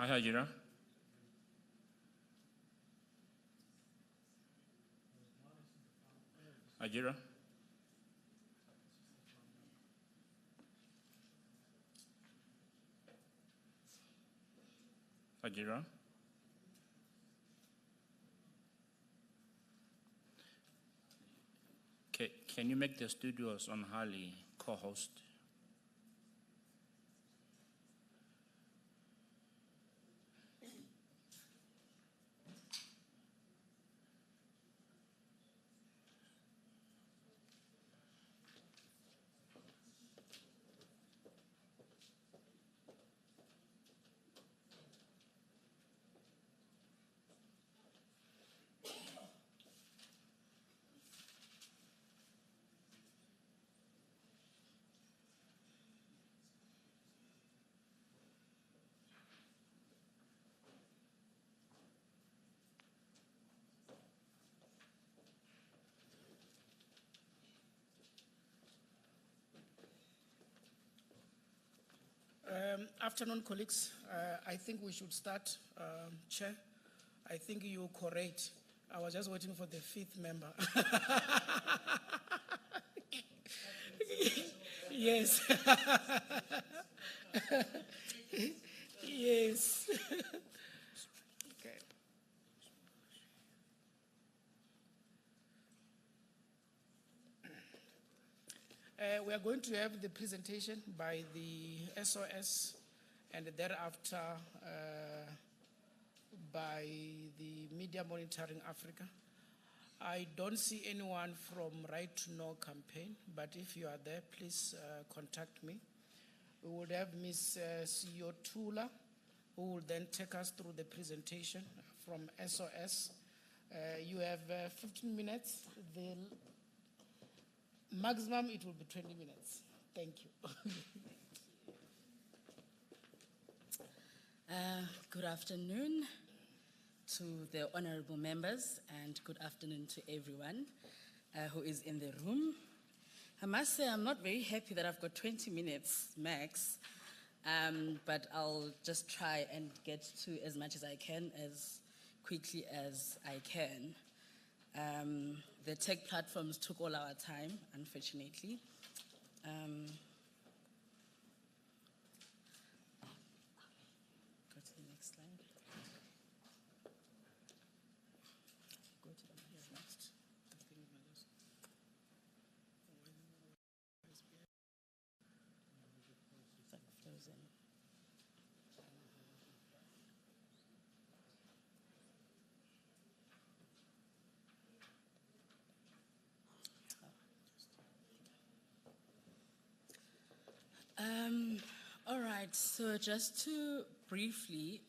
Hi, Hajira. Hajira. Hajira. Can you make the studios on Harley co-host? Afternoon, colleagues. I think we should start, Chair. I think you're correct. I was just waiting for the fifth member. Yes. Yes. Okay. We are going to have the presentation by the SOS and thereafter by the Media Monitoring Africa. I don't see anyone from Right to Know campaign, but if you are there, please contact me. We will have Ms. Siyotula, who will then take us through the presentation from SOS. You have 15 minutes. The maximum, it will be 20 minutes. Thank you. Good afternoon to the honorable members, and good afternoon to everyone who is in the room. I must say I'm not very happy that I've got 20 minutes max, but I'll just try and get to as much as I can, as quickly as I can. The tech platforms took all our time, unfortunately. Go to the next slide. Go to the next. It's like frozen. All right, so just to briefly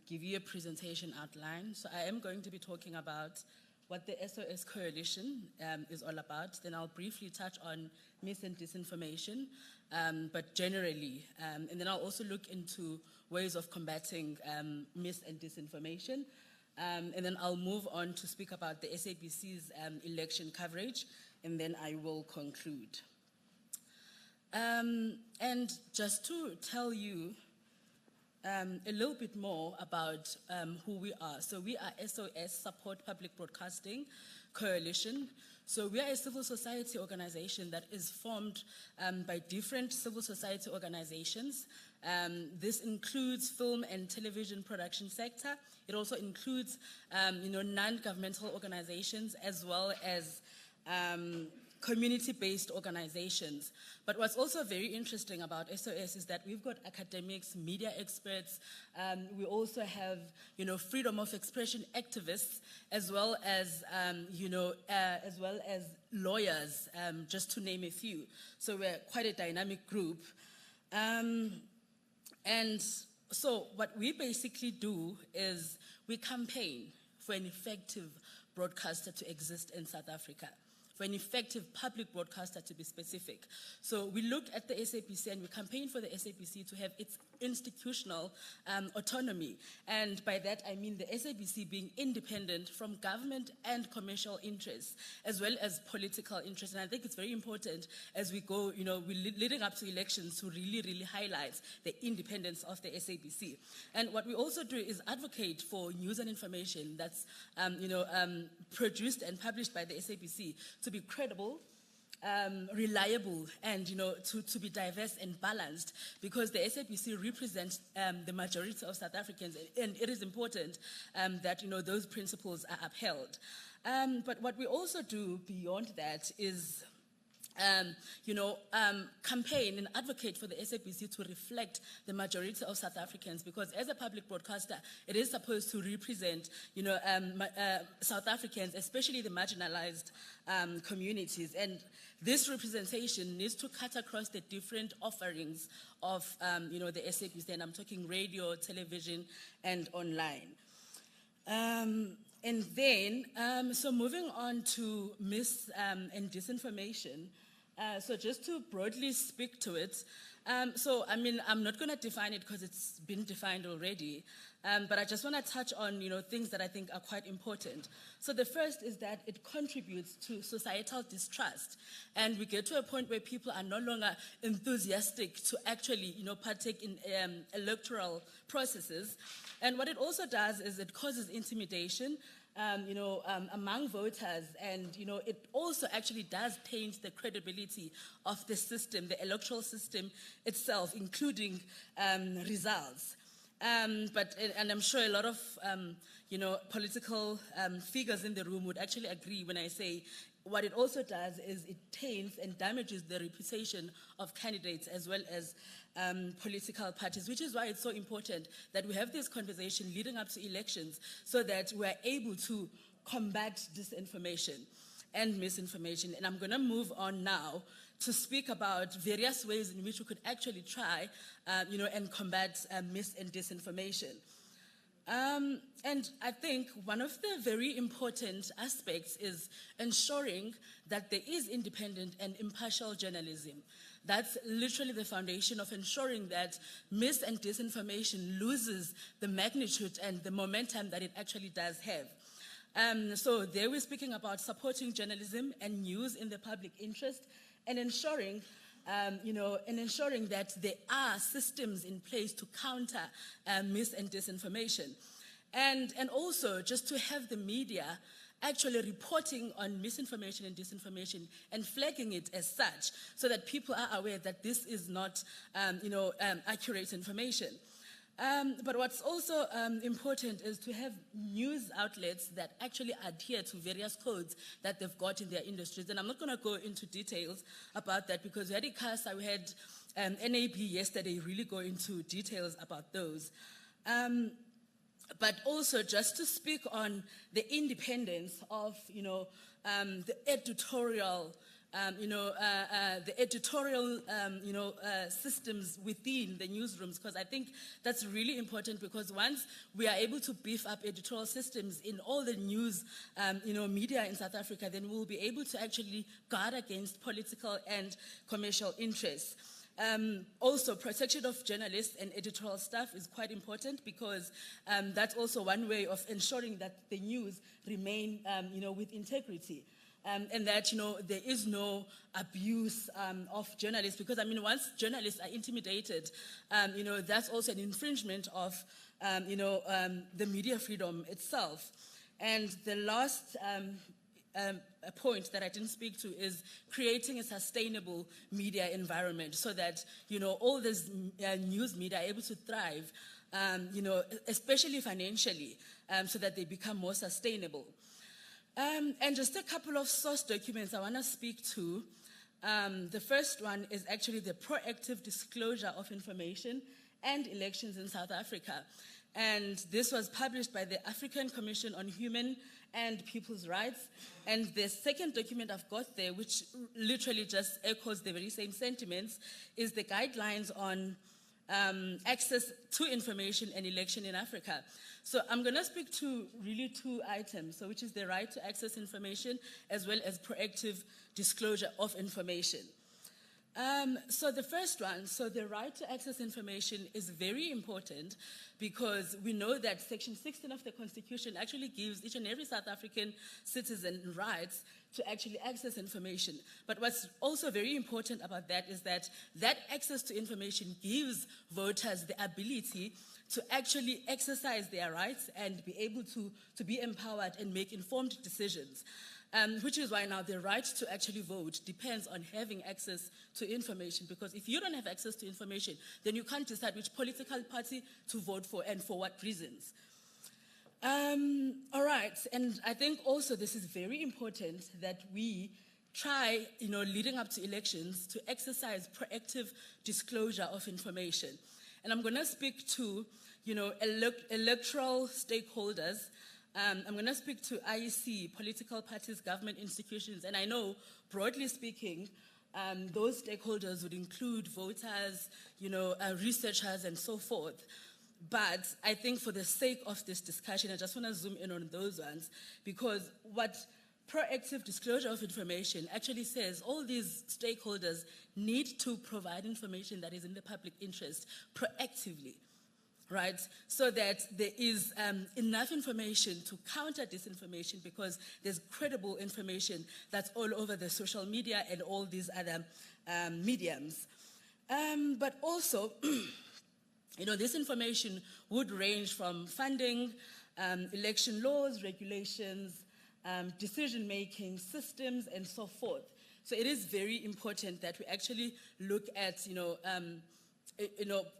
give you a presentation outline. So I am going to be talking about what the SOS Coalition is all about. Then I'll briefly touch on mis and disinformation, but generally. And then I'll also look into ways of combating mis and disinformation. And then I'll move on to speak about the SABC's election coverage, and then I will conclude. And just to tell you a little bit more about who we are. So we are SOS, Support Public Broadcasting Coalition. So we are a civil society organization that is formed by different civil society organizations. This includes film and television production sector. It also includes non-governmental organizations, as well as community-based organizations. But what's also very interesting about SOS is that we've got academics, media experts. We also have, freedom of expression activists, as well as, lawyers, just to name a few. So we're quite a dynamic group. And so what we basically do is we campaign for an effective broadcaster to exist in South Africa, for an effective public broadcaster to be specific. So we look at the SABC and we campaign for the SABC to have its institutional autonomy. And by that, I mean the SABC being independent from government and commercial interests, as well as political interests. And I think it's very important as we go, we're leading up to elections to really, really highlight the independence of the SABC. And what we also do is advocate for news and information that's, produced and published by the SABC to be credible, reliable, and to be diverse and balanced, because the SABC represents the majority of South Africans, and it is important that those principles are upheld. But what we also do beyond that is campaign and advocate for the SABC to reflect the majority of South Africans, because as a public broadcaster, it is supposed to represent, South Africans, especially the marginalized communities. And this representation needs to cut across the different offerings of, the SABC, and I'm talking radio, television, and online. And then, so moving on to mis and disinformation. So just to broadly speak to it, I'm not going to define it because it's been defined already, but I just want to touch on, things that I think are quite important. So the first is that it contributes to societal distrust, and we get to a point where people are no longer enthusiastic to actually, partake in electoral processes. And what it also does is it causes intimidation, among voters, and it also actually does taint the credibility of the system, the electoral system itself, including results. And I'm sure a lot of political figures in the room would actually agree when I say what it also does is it taints and damages the reputation of candidates as well as political parties, which is why it's so important that we have this conversation leading up to elections so that we're able to combat disinformation and misinformation. And I'm going to move on now to speak about various ways in which we could actually try, and combat mis and disinformation. And I think one of the very important aspects is ensuring that there is independent and impartial journalism. That's literally the foundation of ensuring that mis and disinformation loses the magnitude and the momentum that it actually does have. So there we're speaking about supporting journalism and news in the public interest, and ensuring that there are systems in place to counter mis and disinformation. And also just to have the media actually reporting on misinformation and disinformation and flagging it as such, so that people are aware that this is not, accurate information. But what's also important is to have news outlets that actually adhere to various codes that they've got in their industries. And I'm not going to go into details about that because we had ICASA, we had NAB yesterday really go into details about those. But also just to speak on the independence of, the editorial, systems within the newsrooms, because I think that's really important, because once we are able to beef up editorial systems in all the news, media in South Africa, then we'll be able to actually guard against political and commercial interests. Also, protection of journalists and editorial staff is quite important, because that's also one way of ensuring that the news remain, with integrity. And that, there is no abuse of journalists, because, once journalists are intimidated, that's also an infringement of, the media freedom itself. And the last a point that I didn't speak to is creating a sustainable media environment, so that, all this news media are able to thrive, especially financially, so that they become more sustainable. And just a couple of source documents I want to speak to. The first one is actually the proactive disclosure of information and elections in South Africa. And this was published by the African Commission on Human and People's Rights. And the second document I've got there, which literally just echoes the very same sentiments, is the guidelines on access to information and election in Africa. So I'm going to speak to really two items, so which is the right to access information as well as proactive disclosure of information. So the first one, so the right to access information is very important because we know that Section 16 of the Constitution actually gives each and every South African citizen rights to actually access information. But what's also very important about that is that that access to information gives voters the ability to actually exercise their rights and be able to be empowered and make informed decisions. Which is why now the right to actually vote depends on having access to information, because if you don't have access to information, then you can't decide which political party to vote for and for what reasons. All right, and I think also this is very important that we try, leading up to elections, to exercise proactive disclosure of information. And I'm going to speak to, electoral stakeholders. I'm going to speak to IEC, political parties, government institutions, and I know, broadly speaking, those stakeholders would include voters, researchers, and so forth. But I think for the sake of this discussion, I just want to zoom in on those ones, because what proactive disclosure of information actually says, all these stakeholders need to provide information that is in the public interest proactively. Right, so that there is enough information to counter disinformation, because there's credible information that's all over the social media and all these other mediums. But also, this information would range from funding, election laws, regulations, decision-making systems, and so forth. So it is very important that we actually look at,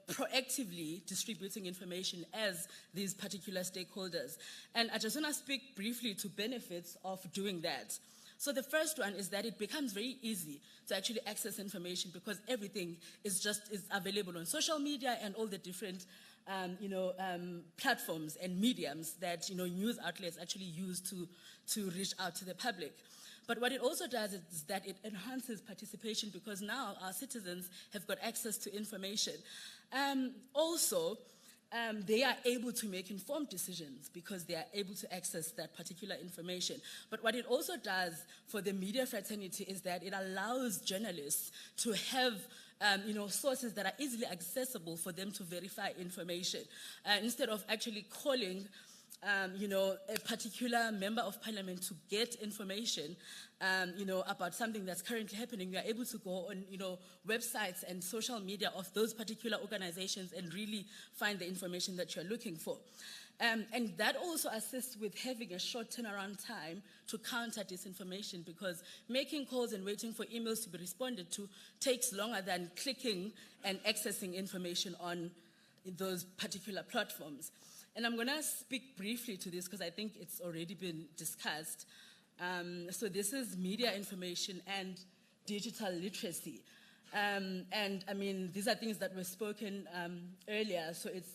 proactively distributing information as these particular stakeholders. And I just want to speak briefly to benefits of doing that. So the first one is that it becomes very easy to actually access information, because everything is available on social media and all the different platforms and mediums that news outlets actually use to reach out to the public. But what it also does is that it enhances participation, because now our citizens have got access to information. They are able to make informed decisions because they are able to access that particular information. But what it also does for the media fraternity is that it allows journalists to have sources that are easily accessible for them to verify information. Instead of actually calling a particular member of parliament to get information, about something that's currently happening, you are able to go on, websites and social media of those particular organizations and really find the information that you're looking for. And that also assists with having a short turnaround time to counter disinformation, because making calls and waiting for emails to be responded to takes longer than clicking and accessing information on those particular platforms. And I'm going to speak briefly to this because I think it's already been discussed. So this is media information and digital literacy. And I mean, these are things that were spoken earlier. So it's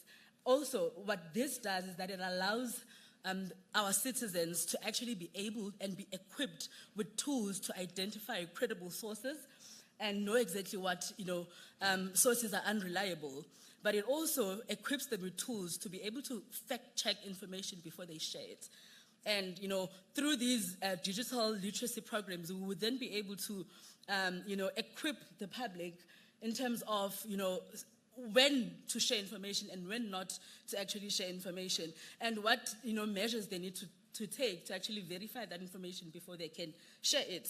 also, what this does is that it allows our citizens to actually be able and be equipped with tools to identify credible sources and know exactly what, sources are unreliable. But it also equips them with tools to be able to fact-check information before they share it. And, through these digital literacy programs, we would then be able to, equip the public in terms of, when to share information and when not to actually share information, and what, measures they need to take to actually verify that information before they can share it.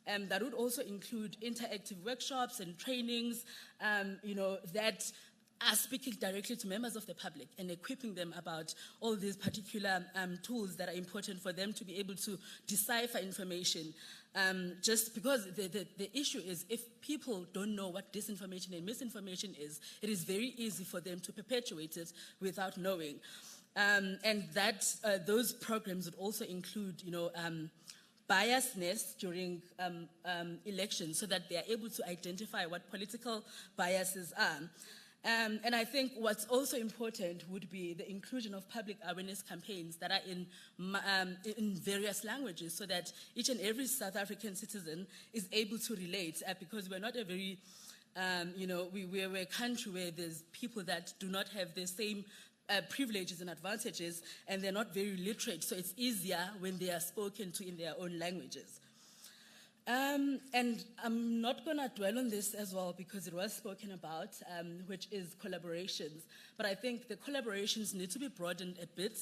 That would also include interactive workshops and trainings, that are speaking directly to members of the public and equipping them about all these particular tools that are important for them to be able to decipher information. Just because the issue is, if people don't know what disinformation and misinformation is, it is very easy for them to perpetuate it without knowing. And that those programs would also include, biasness during elections, so that they are able to identify what political biases are. And I think what's also important would be the inclusion of public awareness campaigns that are in various languages, so that each and every South African citizen is able to relate, because we're not a very, we're a country where there's people that do not have the same privileges and advantages, and they're not very literate, so it's easier when they are spoken to in their own languages. And I'm not going to dwell on this as well because it was spoken about, which is collaborations. But I think the collaborations need to be broadened a bit.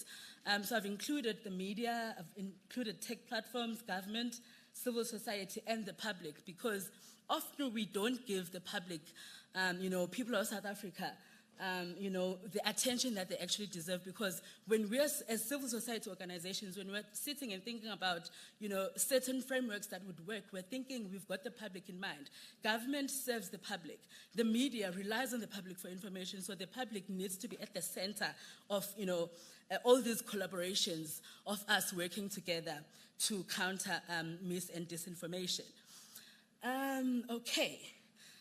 So I've included the media, I've included tech platforms, government, civil society, and the public, because often we don't give the public, people of South Africa, the attention that they actually deserve, because when we're, as civil society organizations, when we're sitting and thinking about, certain frameworks that would work, we're thinking we've got the public in mind. Government serves the public. The media relies on the public for information, so the public needs to be at the center of, all these collaborations of us working together to counter mis and disinformation. Okay,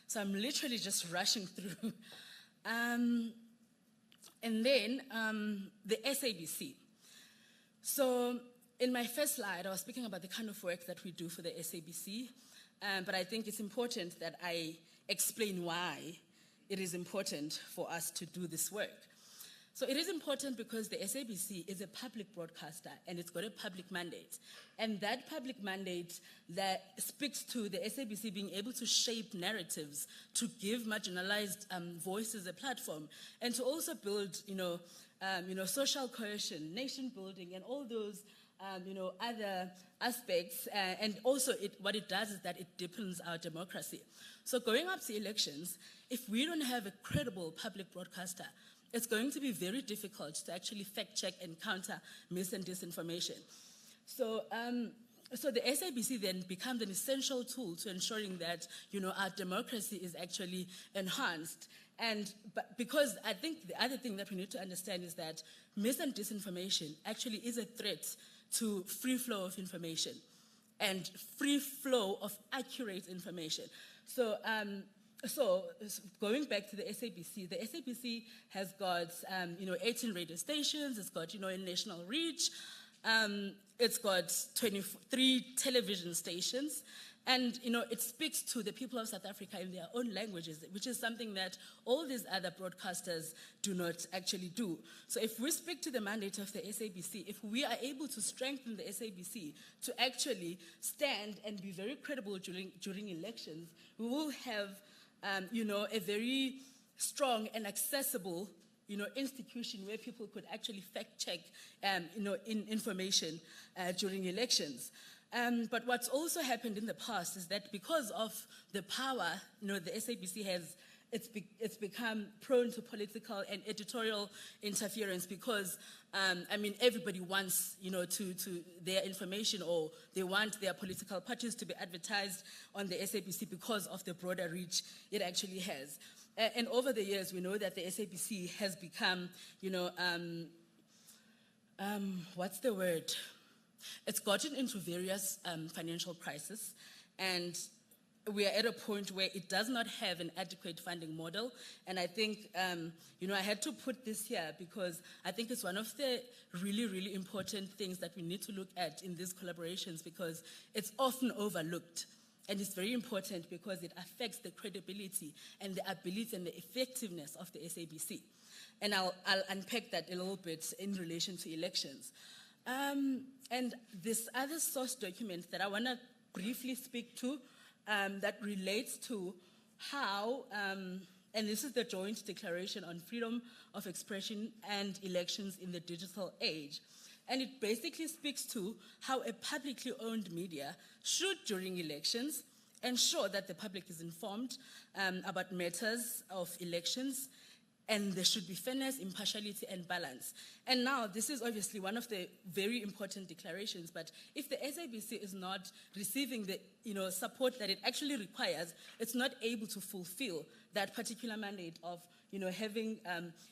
so I'm literally just rushing through. And then the SABC. So in my first slide, I was speaking about the kind of work that we do for the SABC, but I think it's important that I explain why it is important for us to do this work. So it is important because the SABC is a public broadcaster and it's got a public mandate. And that public mandate that speaks to the SABC being able to shape narratives, to give marginalized voices a platform, and to also build, social cohesion, nation building, and all those, other aspects. And also what it does is that it deepens our democracy. So going up to elections, if we don't have a credible public broadcaster, it's going to be very difficult to actually fact-check and counter mis and disinformation. So the SABC then becomes an essential tool to ensuring that, our democracy is actually enhanced. But because I think the other thing that we need to understand is that mis and disinformation actually is a threat to free flow of information and free flow of accurate information. So going back to the SABC has got, 18 radio stations, it's got, a national reach, it's got 23 television stations, and, it speaks to the people of South Africa in their own languages, which is something that all these other broadcasters do not actually do. So if we speak to the mandate of the SABC, if we are able to strengthen the SABC to actually stand and be very credible during elections, we will have a very strong and accessible, institution where people could actually fact-check, information during elections. But what's also happened in the past is that because of the power, the SABC it's become prone to political and editorial interference because, everybody wants, to their information, or they want their political parties to be advertised on the SABC because of the broader reach it actually has. And over the years, we know that the SABC has become, what's the word? It's gotten into various financial crises, and we are at a point where it does not have an adequate funding model. And I think, I had to put this here because I think it's one of the really, really important things that we need to look at in these collaborations, because it's often overlooked. And it's very important because it affects the credibility and the ability and the effectiveness of the SABC. And I'll unpack that a little bit in relation to elections. And this other source document that I want to briefly speak to that relates to how, and this is the Joint Declaration on Freedom of Expression and Elections in the Digital Age. And it basically speaks to how a publicly owned media should, during elections, ensure that the public is informed about matters of elections, and there should be fairness, impartiality, and balance. And now, this is obviously one of the very important declarations, but if the SABC is not receiving the support that it actually requires, it's not able to fulfill that particular mandate of having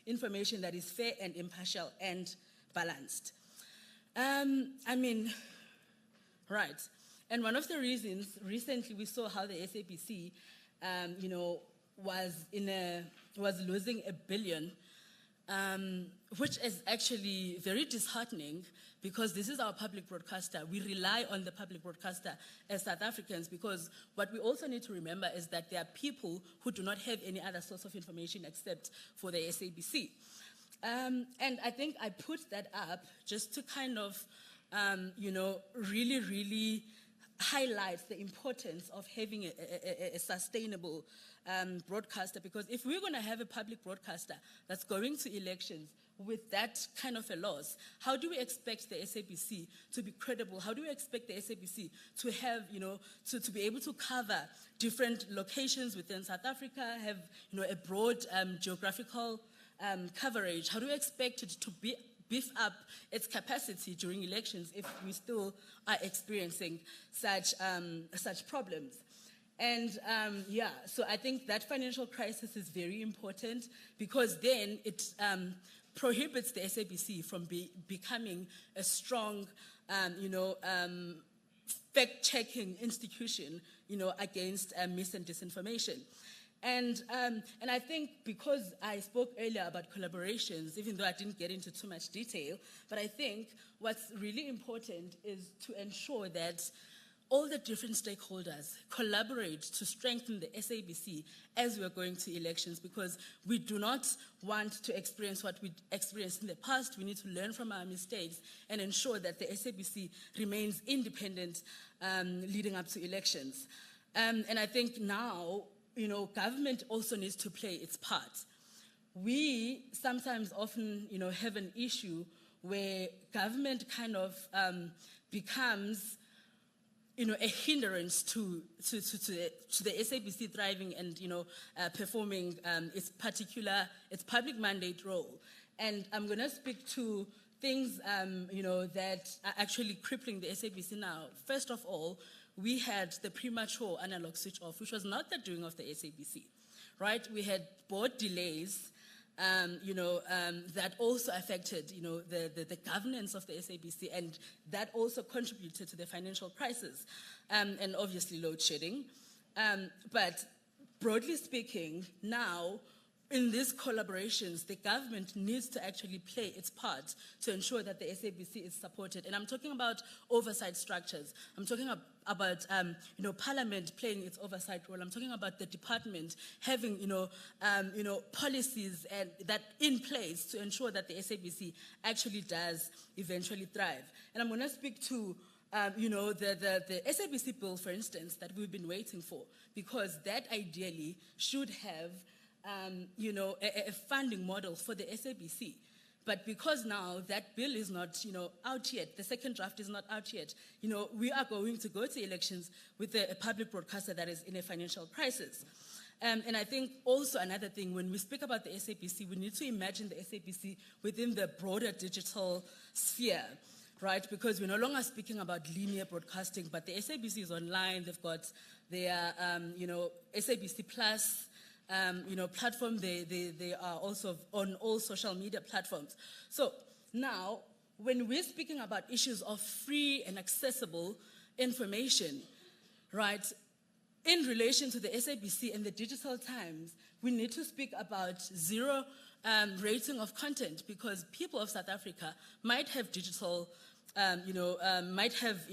information that is fair and impartial and balanced. Right. And one of the reasons, recently we saw how the SABC, was losing $1 billion, which is actually very disheartening because this is our public broadcaster. We rely on the public broadcaster as South Africans, because what we also need to remember is that there are people who do not have any other source of information except for the SABC. And I think I put that up just to kind of, really, really highlights the importance of having a sustainable broadcaster, because if we're going to have a public broadcaster that's going to elections with that kind of a loss, how do we expect the SABC to be credible? How do we expect the SABC to have, to be able to cover different locations within South Africa, have, a broad geographical coverage? How do we expect it to beef up its capacity during elections if we still are experiencing such problems? And so I think that financial crisis is very important, because then it prohibits the SABC from becoming a strong, fact-checking institution, against mis and disinformation. And I think, because I spoke earlier about collaborations, even though I didn't get into too much detail, but I think what's really important is to ensure that all the different stakeholders collaborate to strengthen the SABC as we're going to elections, because we do not want to experience what we experienced in the past. We need to learn from our mistakes and ensure that the SABC remains independent leading up to elections. And I think now, government also needs to play its part. We sometimes often, have an issue where government kind of becomes a hindrance to the SABC thriving and, performing its public mandate role. And I'm going to speak to things, that are actually crippling the SABC now. First of all, we had the premature analog switch off, which was not the doing of the SABC, right? We had board delays, that also affected, the governance of the SABC, and that also contributed to the financial crisis, and obviously load shedding. But broadly speaking, now, in these collaborations, the government needs to actually play its part to ensure that the SABC is supported. And I'm talking about oversight structures. I'm talking about Parliament playing its oversight role. I'm talking about the department having, policies and that in place to ensure that the SABC actually does eventually thrive. And I'm going to speak to the SABC bill, for instance, that we've been waiting for, because that ideally should have a funding model for the SABC. But because now that bill is not, out yet, the second draft is not out yet, we are going to go to elections with a public broadcaster that is in a financial crisis. And I think also another thing, when we speak about the SABC, we need to imagine the SABC within the broader digital sphere, right? Because we're no longer speaking about linear broadcasting, but the SABC is online. They've got their, SABC Plus, platform. They are also on all social media platforms. So now, when we're speaking about issues of free and accessible information, right, in relation to the SABC and the digital times, we need to speak about zero rating of content, because people of South Africa might have digital, might have,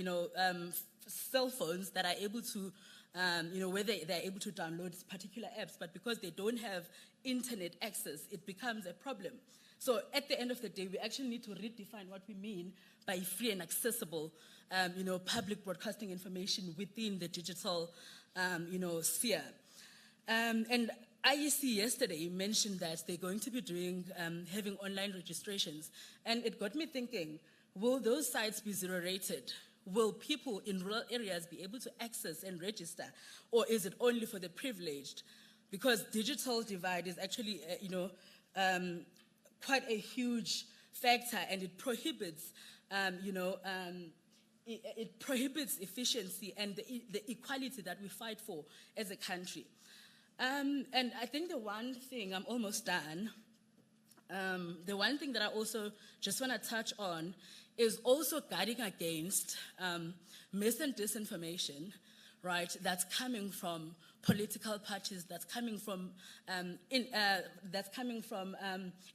cell phones that are able to where they're able to download particular apps, but because they don't have internet access, it becomes a problem. So at the end of the day, we actually need to redefine what we mean by free and accessible, public broadcasting information within the digital, sphere. And IEC yesterday mentioned that they're going to be doing, having online registrations. And it got me thinking, will those sites be zero rated? Will people in rural areas be able to access and register, or is it only for the privileged? Because digital divide is actually, quite a huge factor, and it prohibits, it prohibits efficiency and the equality that we fight for as a country. And I think the one thing, I'm almost done, the one thing that I also just want to touch on is also guarding against mis and disinformation, right? That's coming from political parties, that's coming from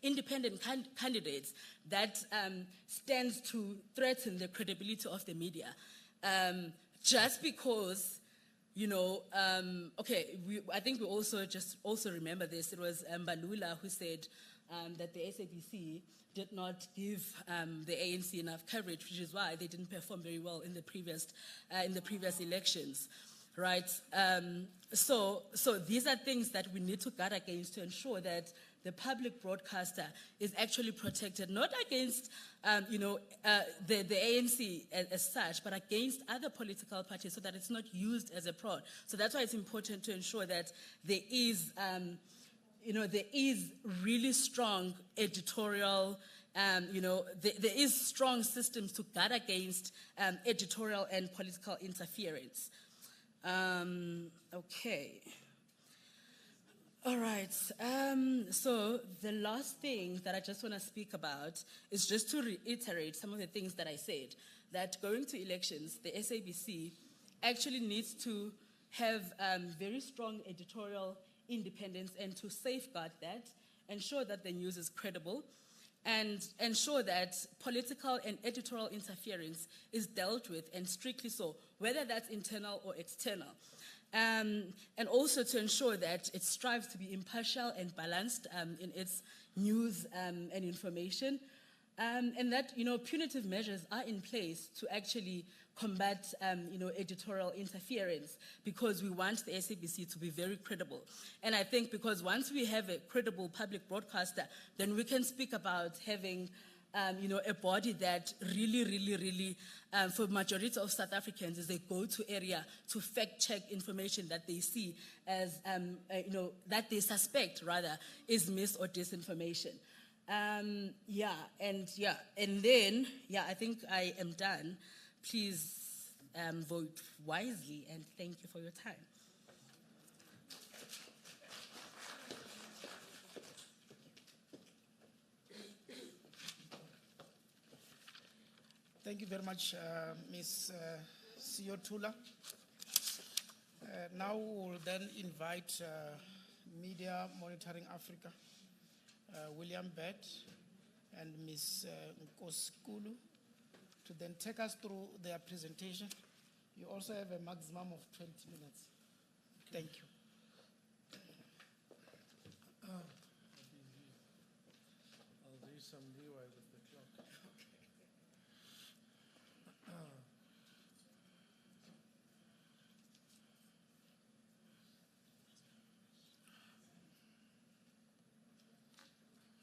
independent candidates that stands to threaten the credibility of the media, just because. I think we also remember this. It was Mbalula who said that the SABC did not give the ANC enough coverage, which is why they didn't perform very well in the previous elections, right? So these are things that we need to guard against to ensure that the public broadcaster is actually protected, not against the ANC as such, but against other political parties, so that it's not used as a prod. So that's why it's important to ensure that there is there is really strong editorial, there is strong systems to guard against editorial and political interference. Okay. All right. So the last thing that I just want to speak about is just to reiterate some of the things that I said, that going to elections, the SABC actually needs to have very strong editorial independence and to safeguard that, ensure that the news is credible, and ensure that political and editorial interference is dealt with, and strictly so, whether that's internal or external. And also to ensure that it strives to be impartial and balanced in its news and information, and that punitive measures are in place to actually combat editorial interference, because we want the SABC to be very credible. And I think because once we have a credible public broadcaster, then we can speak about having a body that really, for majority of South Africans, is a go-to area to fact-check information that they see as, that they suspect, rather, is mis- or disinformation. And then, I think I am done. Please vote wisely, and thank you for your time. Thank you very much, Ms. Siotula. Now we will then invite Media Monitoring Africa, William Bett and Ms. Nkoskulu, to then take us through their presentation. You also have a maximum of 20 minutes. Thank you. I'll do some leeway with the clock.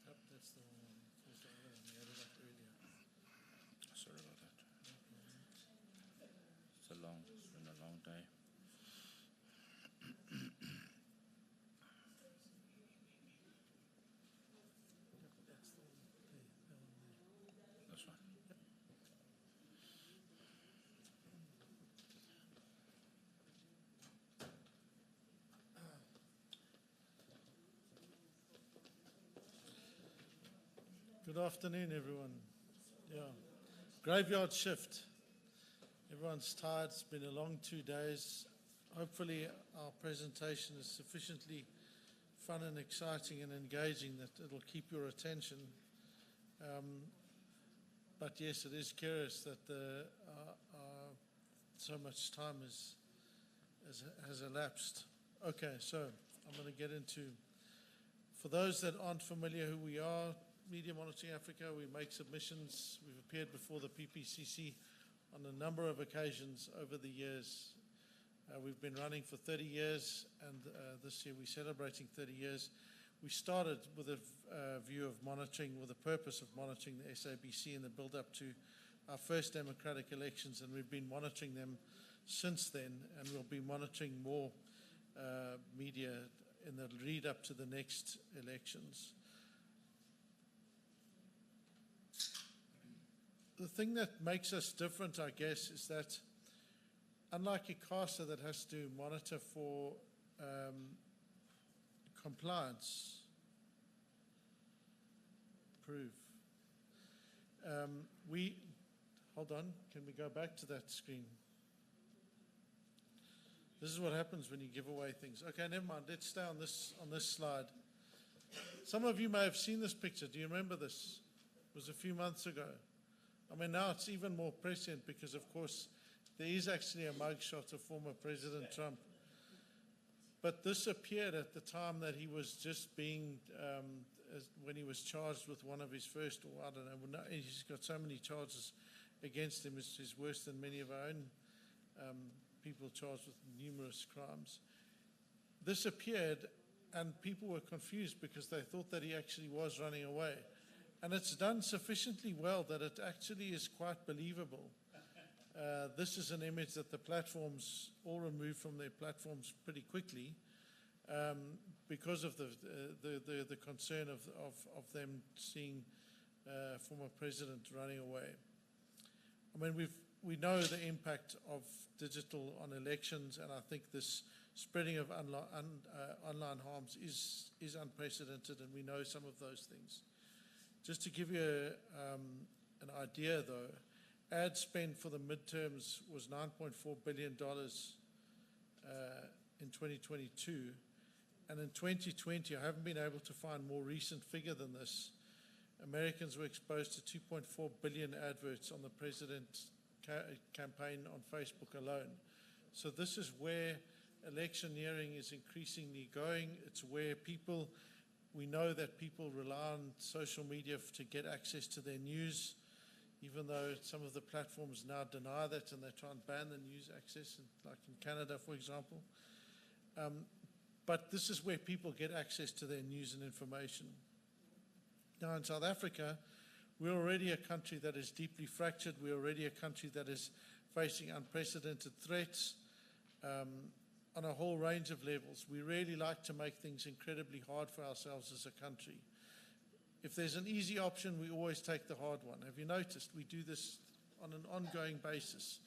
Yep, that's the one. That's the other one. We had it up earlier. Sorry about that. It's been a long day. That's fine. Good afternoon, everyone. Yeah, graveyard shift. Everyone's tired. It's been a long 2 days. Hopefully our presentation is sufficiently fun and exciting and engaging that it'll keep your attention. But yes, it is curious that so much time has elapsed. Okay, so I'm going to get into, for those that aren't familiar who we are, Media Monitoring Africa, we make submissions. We've appeared before the PPCC on a number of occasions over the years. We've been running for 30 years, and this year we're celebrating 30 years. We started with a view of monitoring, with the purpose of monitoring the SABC in the build-up to our first democratic elections, and we've been monitoring them since then, and we'll be monitoring more media in the lead-up to the next elections. The thing that makes us different, I guess, is that unlike ICASA that has to monitor for compliance, hold on, can we go back to that screen? This is what happens when you give away things. Okay, never mind, let's stay on this slide. Some of you may have seen this picture. Do you remember this? It was a few months ago. I mean, now it's even more prescient because, of course, there is actually a mugshot of former President Trump. But this appeared at the time that he was just being when he was charged with one of his first, or I don't know, he's got so many charges against him, it's worse than many of our own people charged with numerous crimes. This appeared, and people were confused because they thought that he actually was running away. And it's done sufficiently well that it actually is quite believable. This is an image that the platforms all removed from their platforms pretty quickly because of the concern of them seeing former president running away. I mean, we know the impact of digital on elections, and I think this spreading of online harms is unprecedented, and we know some of those things. Just to give you an idea, though, ad spend for the midterms was $9.4 billion in 2022, and in 2020, I haven't been able to find more recent figure than this. Americans were exposed to 2.4 billion adverts on the president's campaign on Facebook alone. So this is where electioneering is increasingly going. It's where we know that people rely on social media to get access to their news, even though some of the platforms now deny that and they try and ban the news access, like in Canada, for example. But this is where people get access to their news and information. Now, in South Africa, we're already a country that is deeply fractured. We're already a country that is facing unprecedented threats on a whole range of levels. We really like to make things incredibly hard for ourselves as a country. If there's an easy option, we always take the hard one. Have you noticed? We do this on an ongoing basis.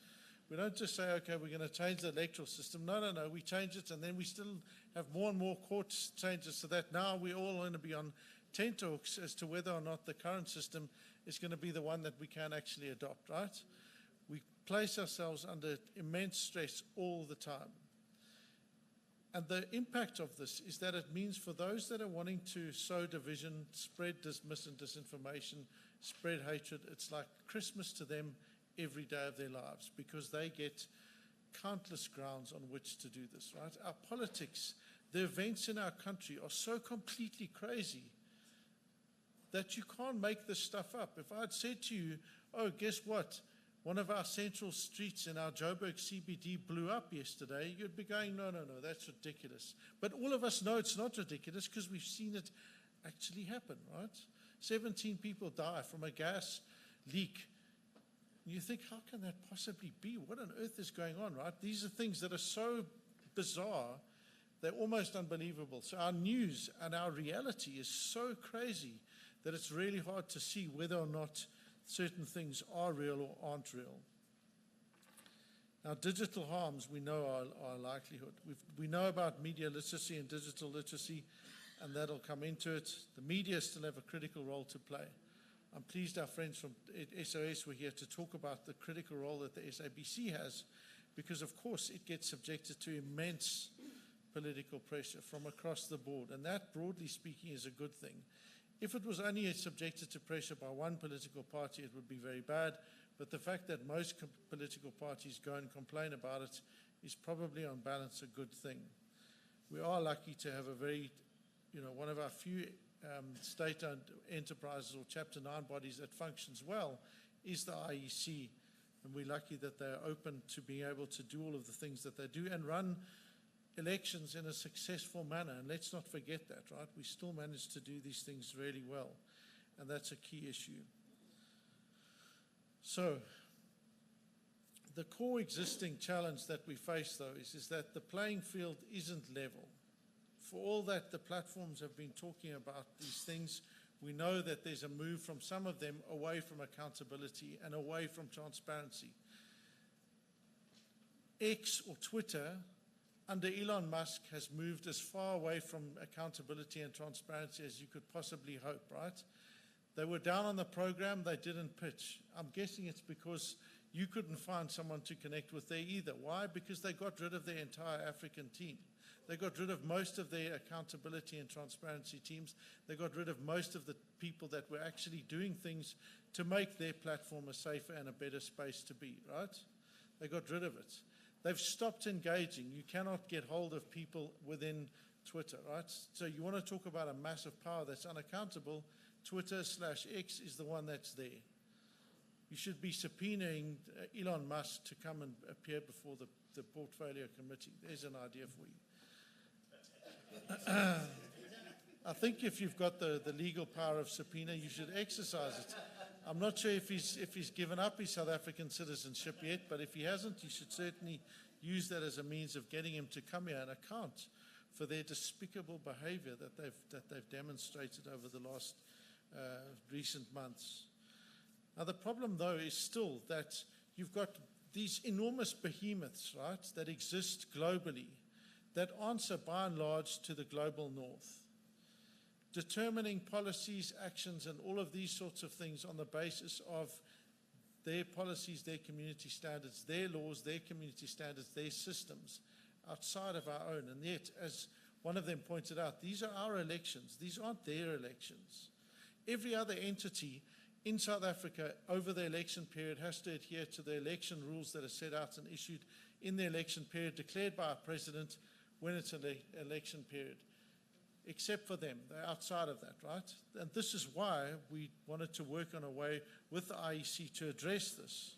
We don't just say, okay, we're going to change the electoral system. No, we change it, and then we still have more and more court changes, so that now we're all going to be on tenterhooks as to whether or not the current system is going to be the one that we can actually adopt, right? We place ourselves under immense stress all the time. And the impact of this is that it means for those that are wanting to sow division, spread mis and disinformation, spread hatred, it's like Christmas to them every day of their lives, because they get countless grounds on which to do this, right? Our politics, the events in our country are so completely crazy that you can't make this stuff up. If I'd said to you, oh, guess what? One of our central streets in our Joburg CBD blew up yesterday, you'd be going, no, that's ridiculous. But all of us know it's not ridiculous because we've seen it actually happen, right? 17 people die from a gas leak. And you think, how can that possibly be? What on earth is going on, right? These are things that are so bizarre, they're almost unbelievable. So our news and our reality is so crazy that it's really hard to see whether or not certain things are real or aren't real. Now, digital harms, we know are a likelihood. We know about media literacy and digital literacy, and that'll come into it. The media still have a critical role to play. I'm pleased our friends from SOS were here to talk about the critical role that the SABC has, because, of course, it gets subjected to immense political pressure from across the board, and that, broadly speaking, is a good thing. If it was only subjected to pressure by one political party, it would be very bad. But the fact that most political parties go and complain about it is probably, on balance, a good thing. We are lucky to have a very, one of our few state-owned enterprises or Chapter 9 bodies that functions well is the IEC. And we're lucky that they're open to being able to do all of the things that they do and run elections in a successful manner. And let's not forget that, right? We still manage to do these things really well. And that's a key issue. So, the core existing challenge that we face, though, is that the playing field isn't level. For all that the platforms have been talking about these things, we know that there's a move from some of them away from accountability and away from transparency. X, or Twitter, under Elon Musk, has moved as far away from accountability and transparency as you could possibly hope, right? They were down on the program, they didn't pitch. I'm guessing it's because you couldn't find someone to connect with there either. Why? Because they got rid of their entire African team. They got rid of most of their accountability and transparency teams. They got rid of most of the people that were actually doing things to make their platform a safer and a better space to be, right? They got rid of it. They've stopped engaging. You cannot get hold of people within Twitter, right? So you want to talk about a massive power that's unaccountable, Twitter/X is the one that's there. You should be subpoenaing Elon Musk to come and appear before the portfolio committee. There's an idea for you. I think if you've got the legal power of subpoena, you should exercise it. I'm not sure if he's given up his South African citizenship yet, but if he hasn't, you should certainly use that as a means of getting him to come here and account for their despicable behavior that they've demonstrated over the last recent months. Now, the problem, though, is still that you've got these enormous behemoths, right, that exist globally that answer, by and large, to the global north, determining policies, actions, and all of these sorts of things on the basis of their policies, their community standards, their laws, their community standards, their systems, outside of our own. And yet, as one of them pointed out, these are our elections. These aren't their elections. Every other entity in South Africa over the election period has to adhere to the election rules that are set out and issued in the election period, declared by our president when it's an election period. Except for them, they're outside of that, right? And this is why we wanted to work on a way with the IEC to address this.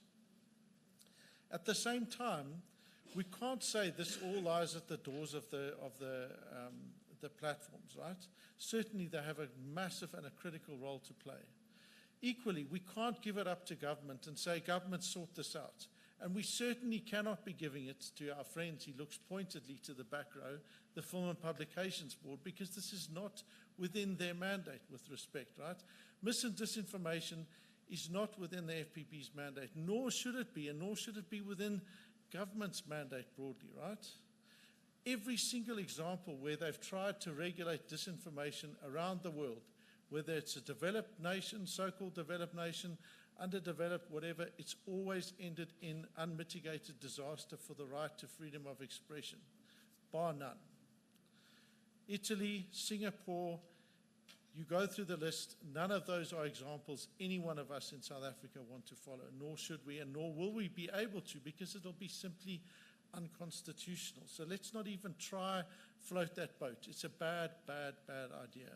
At the same time, we can't say this all lies at the doors of the platforms, right? Certainly they have a massive and a critical role to play. Equally, we can't give it up to government and say, government, sort this out. And we certainly cannot be giving it to our friends, he looks pointedly to the back row, the Film and Publications Board, because this is not within their mandate with respect, right? Mis and disinformation is not within the FPP's mandate, nor should it be, and nor should it be within government's mandate broadly, right? Every single example where they've tried to regulate disinformation around the world, whether it's a developed nation, so-called developed nation, underdeveloped, whatever, it's always ended in unmitigated disaster for the right to freedom of expression, bar none. Italy, Singapore, you go through the list, none of those are examples any one of us in South Africa want to follow, nor should we, and nor will we be able to, because it'll be simply unconstitutional. So let's not even try float that boat. It's a bad, bad, bad idea.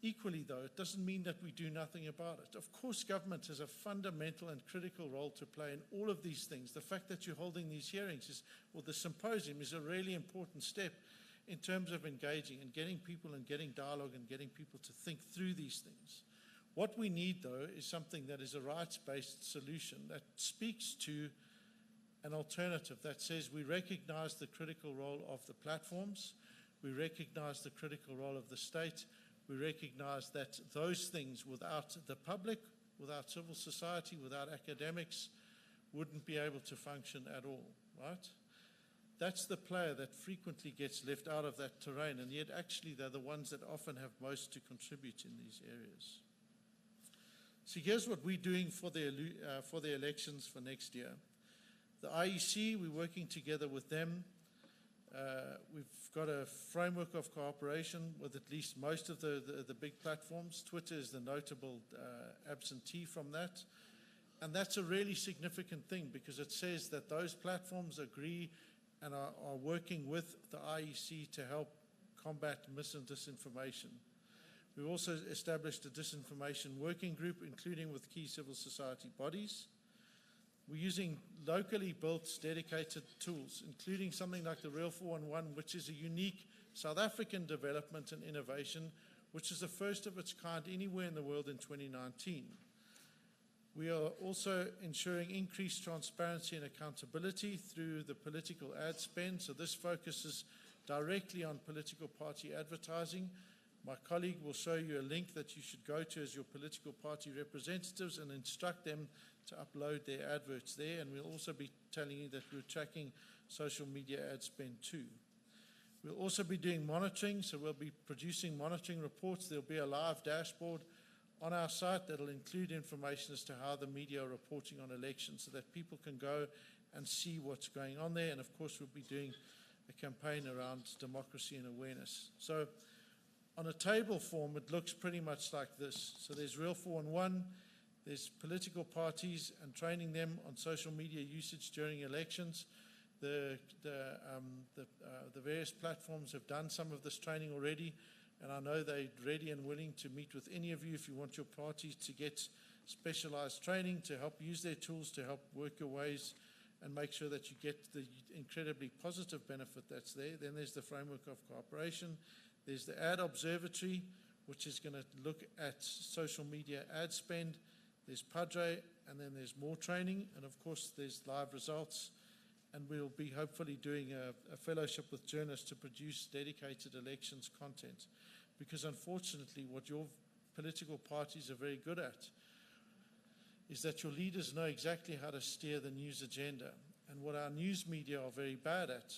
Equally, though, it doesn't mean that we do nothing about it. Of course, government has a fundamental and critical role to play in all of these things. The fact that you're holding these hearings or the symposium is a really important step in terms of engaging and getting people and getting dialogue and getting people to think through these things. What we need, though, is something that is a rights-based solution that speaks to an alternative that says we recognize the critical role of the platforms, we recognize the critical role of the state, we recognize that those things without the public, without civil society, without academics, wouldn't be able to function at all, right? That's the player that frequently gets left out of that terrain, and yet actually they're the ones that often have most to contribute in these areas. So here's what we're doing for the elections for next year. The IEC, we're working together with them. We've got a framework of cooperation with at least most of the big platforms. Twitter is the notable absentee from that. And that's a really significant thing because it says that those platforms agree and are working with the IEC to help combat mis and disinformation. We've also established a disinformation working group, including with key civil society bodies. We're using locally built, dedicated tools, including something like the Real 411, which is a unique South African development and innovation, which is the first of its kind anywhere in the world in 2019. We are also ensuring increased transparency and accountability through the political ad spend. So this focuses directly on political party advertising. My colleague will show you a link that you should go to as your political party representatives and instruct them to upload their adverts there. And we'll also be telling you that we're tracking social media ad spend too. We'll also be doing monitoring, so we'll be producing monitoring reports. There'll be a live dashboard on our site that'll include information as to how the media are reporting on elections so that people can go and see what's going on there. And of course, we'll be doing a campaign around democracy and awareness. So on a table form, it looks pretty much like this. So there's Real 411, there's political parties and training them on social media usage during elections. The various platforms have done some of this training already, and I know they're ready and willing to meet with any of you if you want your parties to get specialized training to help use their tools, to help work your ways and make sure that you get the incredibly positive benefit that's there. Then there's the framework of cooperation. There's the ad observatory, which is going to look at social media ad spend. There's Padre, and then there's more training, and of course there's live results. And we'll be hopefully doing a fellowship with journalists to produce dedicated elections content. Because unfortunately, what your political parties are very good at is that your leaders know exactly how to steer the news agenda. And what our news media are very bad at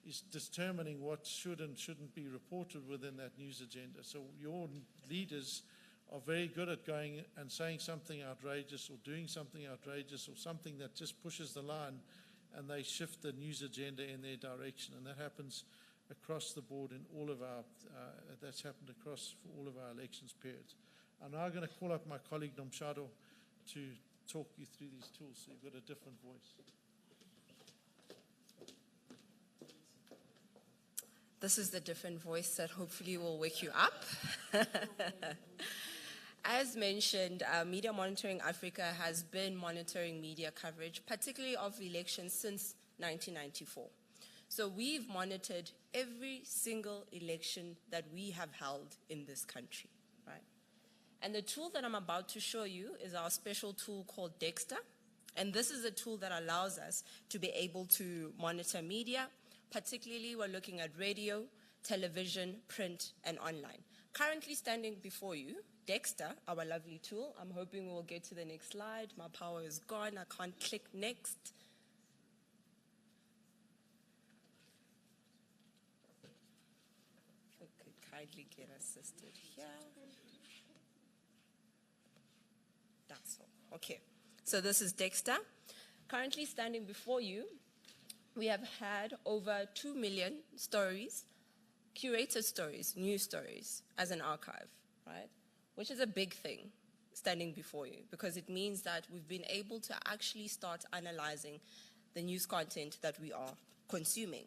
is determining what should and shouldn't be reported within that news agenda. So your leaders are very good at going and saying something outrageous or doing something outrageous or something that just pushes the line, and they shift the news agenda in their direction. And that happens across the board in all of our, that's happened across for all of our elections periods. I'm now going to call up my colleague Nomshado to talk you through these tools so you've got a different voice. This is the different voice that hopefully will wake you up. As mentioned, Media Monitoring Africa has been monitoring media coverage, particularly of elections, since 1994. So we've monitored every single election that we have held in this country, right? And the tool that I'm about to show you is our special tool called Dexter. And this is a tool that allows us to be able to monitor media. Particularly, we're looking at radio, television, print, and online. Currently standing before you, Dexter, our lovely tool. I'm hoping we'll get to the next slide. My power is gone. I can't click next. If I could kindly get assisted here. That's all. Okay. So this is Dexter. Currently standing before you, we have had over 2 million stories, curated stories, news stories, as an archive, right? Which is a big thing standing before you, because it means that we've been able to actually start analyzing the news content that we are consuming.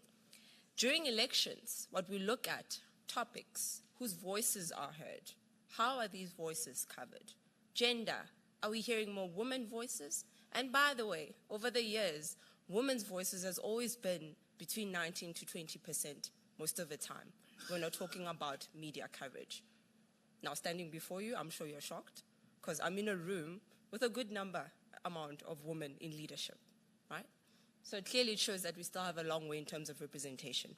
During elections, what we look at, topics, whose voices are heard, how are these voices covered? Gender, are we hearing more women voices? And by the way, over the years, women's voices has always been between 19 to 20% most of the time. We're not talking about media coverage. Now, standing before you, I'm sure you're shocked, because I'm in a room with a good amount of women in leadership, right? So clearly it shows that we still have a long way in terms of representation.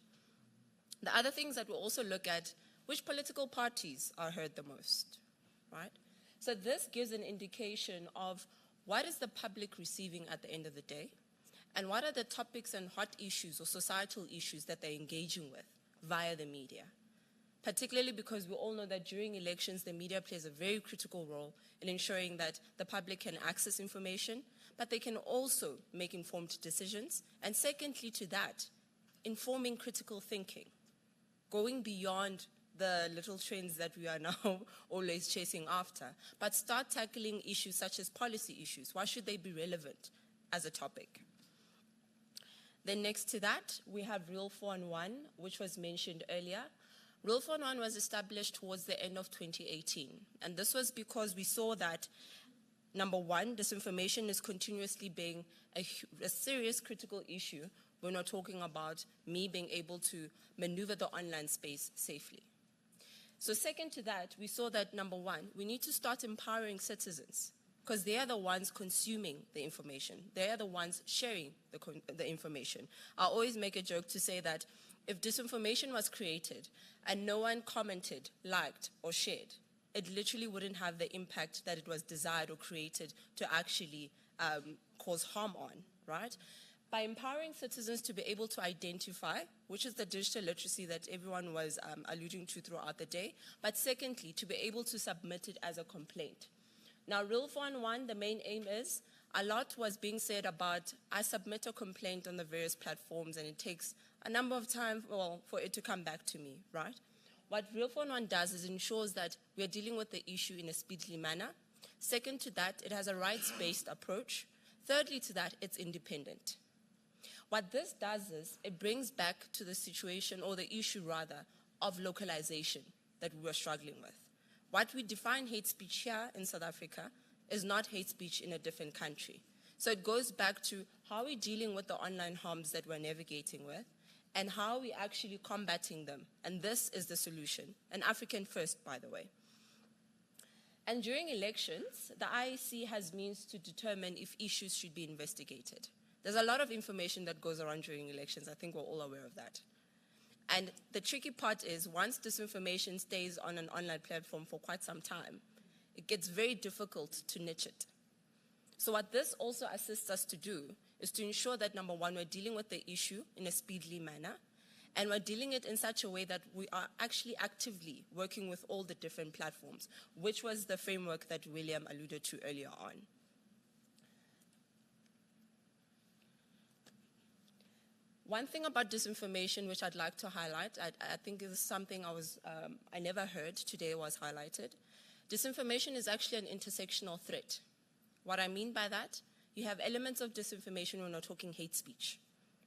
The other things that we'll also look at, which political parties are heard the most, right? So this gives an indication of what is the public receiving at the end of the day, and what are the topics and hot issues or societal issues that they're engaging with via the media. Particularly because we all know that during elections, the media plays a very critical role in ensuring that the public can access information, but they can also make informed decisions. And secondly to that, informing critical thinking, going beyond the little trends that we are now always chasing after, but start tackling issues such as policy issues. Why should they be relevant as a topic? Then next to that, we have Rule 411, which was mentioned earlier. Rule 411 was established towards the end of 2018. And this was because we saw that, number one, disinformation is continuously being a serious critical issue when we're talking about me being able to maneuver the online space safely. So second to that, we saw that, number one, we need to start empowering citizens, because they are the ones consuming the information. They are the ones sharing the information. I always make a joke to say that if disinformation was created and no one commented, liked, or shared, it literally wouldn't have the impact that it was desired or created to actually cause harm on, right? By empowering citizens to be able to identify, which is the digital literacy that everyone was alluding to throughout the day, but secondly, to be able to submit it as a complaint. Now, Rule 411, the main aim is, a lot was being said about, I submit a complaint on the various platforms and it takes a number of time for it to come back to me, right? What Rule 411 does is ensures that we are dealing with the issue in a speedily manner. Second to that, it has a rights-based approach. Thirdly to that, it's independent. What this does is it brings back to the situation, or the issue rather, of localization that we were struggling with. What we define hate speech here in South Africa is not hate speech in a different country. So it goes back to how we're dealing with the online harms that we're navigating with, and how we're actually combating them. And this is the solution, an African first, by the way. And during elections, the IEC has means to determine if issues should be investigated. There's a lot of information that goes around during elections. I think we're all aware of that. And the tricky part is, once disinformation stays on an online platform for quite some time, it gets very difficult to niche it. So what this also assists us to do is to ensure that, number one, we're dealing with the issue in a speedily manner, and we're dealing it in such a way that we are actually actively working with all the different platforms, which was the framework that William alluded to earlier on. One thing about disinformation which I'd like to highlight, I think is something I never heard today was highlighted. Disinformation is actually an intersectional threat. What I mean by that, you have elements of disinformation when we're talking hate speech.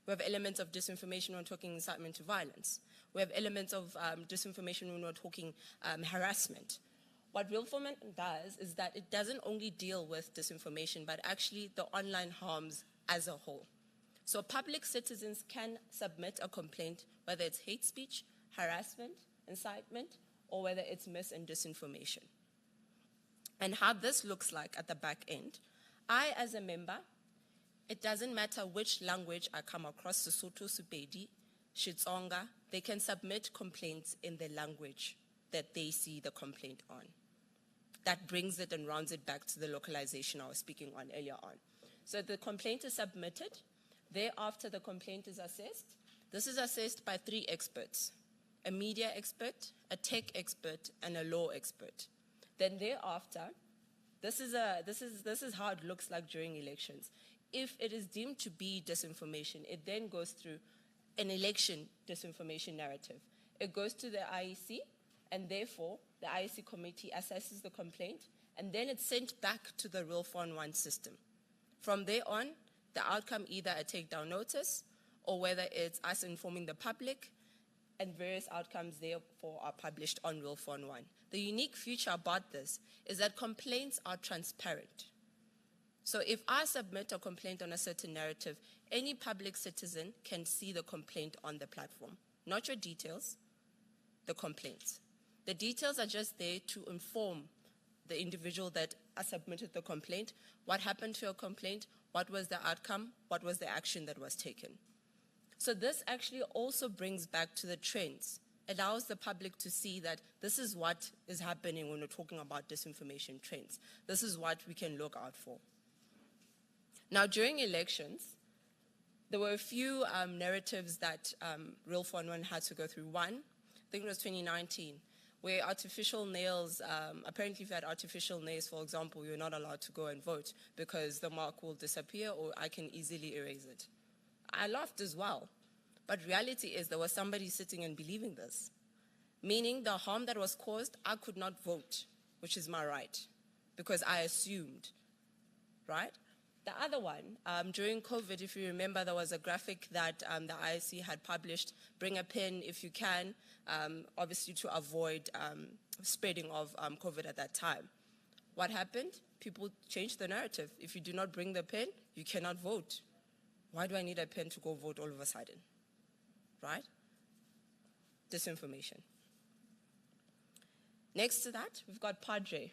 We have elements of disinformation when we're talking incitement to violence. We have elements of disinformation when we're talking harassment. What Willforman does is that it doesn't only deal with disinformation, but actually the online harms as a whole. So public citizens can submit a complaint, whether it's hate speech, harassment, incitement, or whether it's mis and disinformation. And how this looks like at the back end, I, as a member, it doesn't matter which language I come across, Sesotho, Sepedi, Xitsonga, they can submit complaints in the language that they see the complaint on. That brings it and rounds it back to the localization I was speaking on earlier on. So the complaint is submitted. Thereafter, the complaint is assessed. This is assessed by 3 experts: a media expert, a tech expert, and a law expert. Then thereafter, this is how it looks like during elections. If it is deemed to be disinformation, it then goes through an election disinformation narrative. It goes to the IEC, and therefore the IEC committee assesses the complaint, and then it's sent back to the Real Phone 1 system. From there on, the outcome, either a takedown notice, or whether it's us informing the public, and various outcomes therefore are published on Real Phone 1. The unique feature about this is that complaints are transparent. So if I submit a complaint on a certain narrative, any public citizen can see the complaint on the platform. Not your details, the complaints. The details are just there to inform the individual that I submitted the complaint, what happened to your complaint, what was the outcome, what was the action that was taken. So this actually also brings back to the trends, allows the public to see that this is what is happening when we're talking about disinformation trends. This is what we can look out for. Now, during elections, there were a few narratives that Real Phone 1 had to go through. One, I think it was 2019, where artificial nails, apparently if you had artificial nails, for example, you're not allowed to go and vote because the mark will disappear or I can easily erase it. I laughed as well. But reality is there was somebody sitting and believing this, meaning the harm that was caused, I could not vote, which is my right, because I assumed, right? The other one, during COVID, if you remember, there was a graphic that the IEC had published, bring a pen if you can, obviously to avoid spreading of COVID at that time. What happened? People changed the narrative. If you do not bring the pen, you cannot vote. Why do I need a pen to go vote all of a sudden? Right? Disinformation. Next to that, we've got Padre.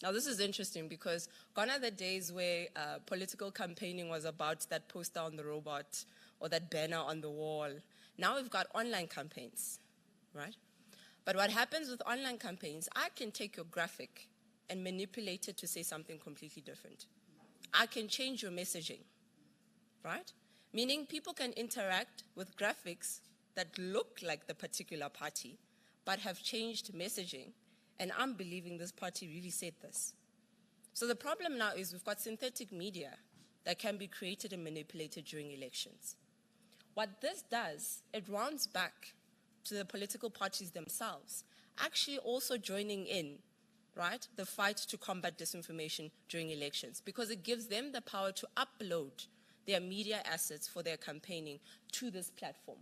Now, this is interesting because gone are the days where political campaigning was about that poster on the robot or that banner on the wall. Now we've got online campaigns, right? But what happens with online campaigns, I can take your graphic and manipulate it to say something completely different. I can change your messaging, right? Meaning people can interact with graphics that look like the particular party, but have changed messaging. And I'm believing this party really said this. So the problem now is we've got synthetic media that can be created and manipulated during elections. What this does, it rounds back to the political parties themselves, actually also joining in, right, the fight to combat disinformation during elections, because it gives them the power to upload their media assets for their campaigning to this platform.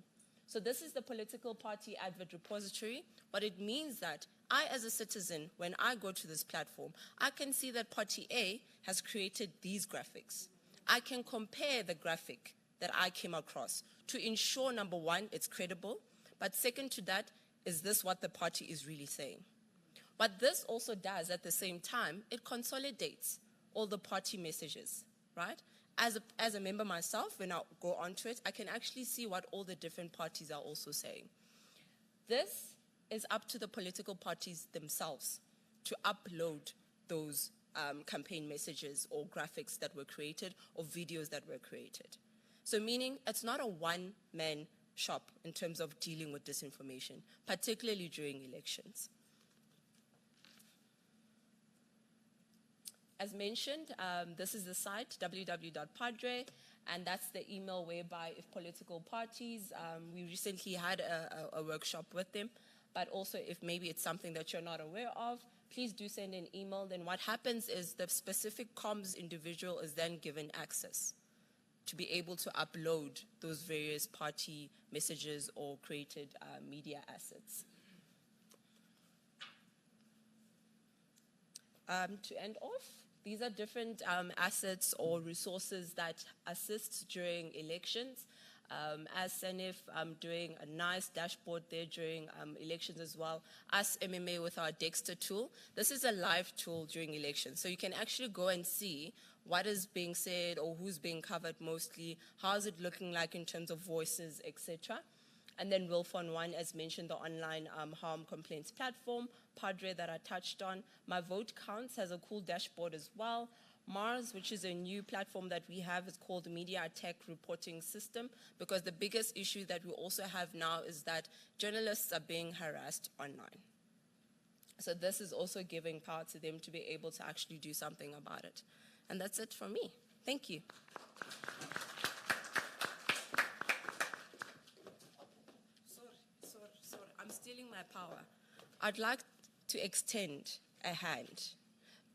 So this is the political party advert repository, but it means that I, as a citizen, when I go to this platform, I can see that party A has created these graphics. I can compare the graphic that I came across to ensure, number one, it's credible, but second to that, is this what the party is really saying? What this also does at the same time, it consolidates all the party messages, right? As a member myself, when I go onto it, I can actually see what all the different parties are also saying. This is up to the political parties themselves to upload those campaign messages or graphics that were created or videos that were created. So meaning it's not a one-man shop in terms of dealing with disinformation, particularly during elections. As mentioned, this is the site, www.padre, and that's the email whereby if political parties, we recently had a workshop with them, but also if maybe it's something that you're not aware of, please do send an email. Then what happens is the specific comms individual is then given access to be able to upload those various party messages or created media assets. To end off, these are different assets or resources that assist during elections. As Senef doing a nice dashboard there during elections as well. Us MMA with our Dexter tool. This is a live tool during elections. So you can actually go and see what is being said or who's being covered mostly, how is it looking like in terms of voices, etc. And then Wilfon One, as mentioned, the online harm complaints platform, Padre that I touched on. My Vote Counts has a cool dashboard as well. Mars, which is a new platform that we have, is called Media Attack Reporting System, because the biggest issue that we also have now is that journalists are being harassed online. So this is also giving power to them to be able to actually do something about it. And that's it from me. Thank you. Sorry, I'm stealing my power. I'd like to extend a hand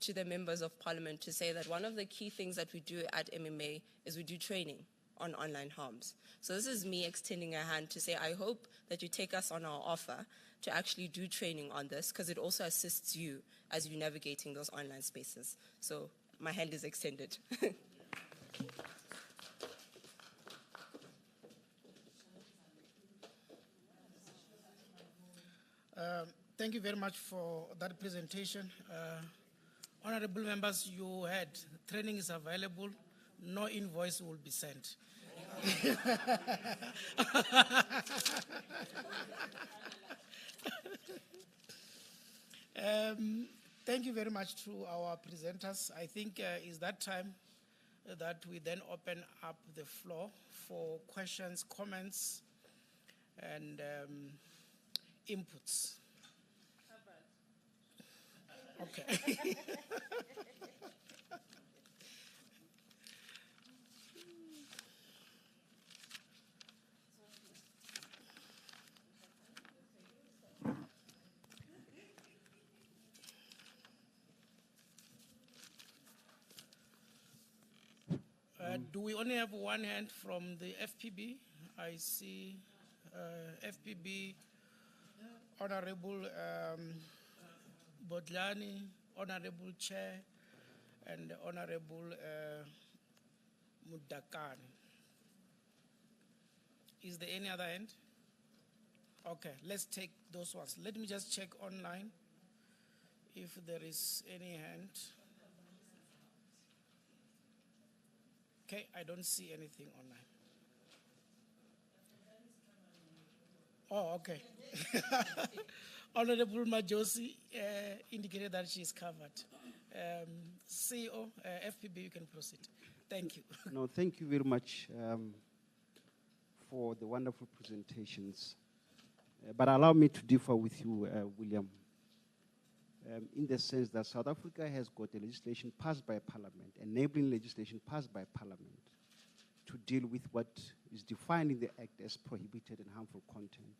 to the members of parliament to say that one of the key things that we do at MMA is we do training on online harms. So this is me extending a hand to say I hope that you take us on our offer to actually do training on this, because it also assists you as you're navigating those online spaces. So my hand is extended. Thank you very much for that presentation. Honorable members, you had training is available, no invoice will be sent. Thank you very much to our presenters. I think it's that time that we then open up the floor for questions, comments, and inputs. Okay. Do we only have one hand from the FPB? I see FPB, Honorable Bodlani, Honorable Chair, and Honorable Mudakani. Is there any other hand? Okay, let's take those ones. Let me just check online if there is any hand. Okay, I don't see anything online. Oh, okay. Honorable Majosi indicated that she is covered. CEO, FPB, you can proceed. Thank you. No, thank you very much for the wonderful presentations. But allow me to differ with you, William, in the sense that South Africa has got a legislation passed by Parliament, enabling legislation passed by Parliament to deal with what is defined in the Act as prohibited and harmful content.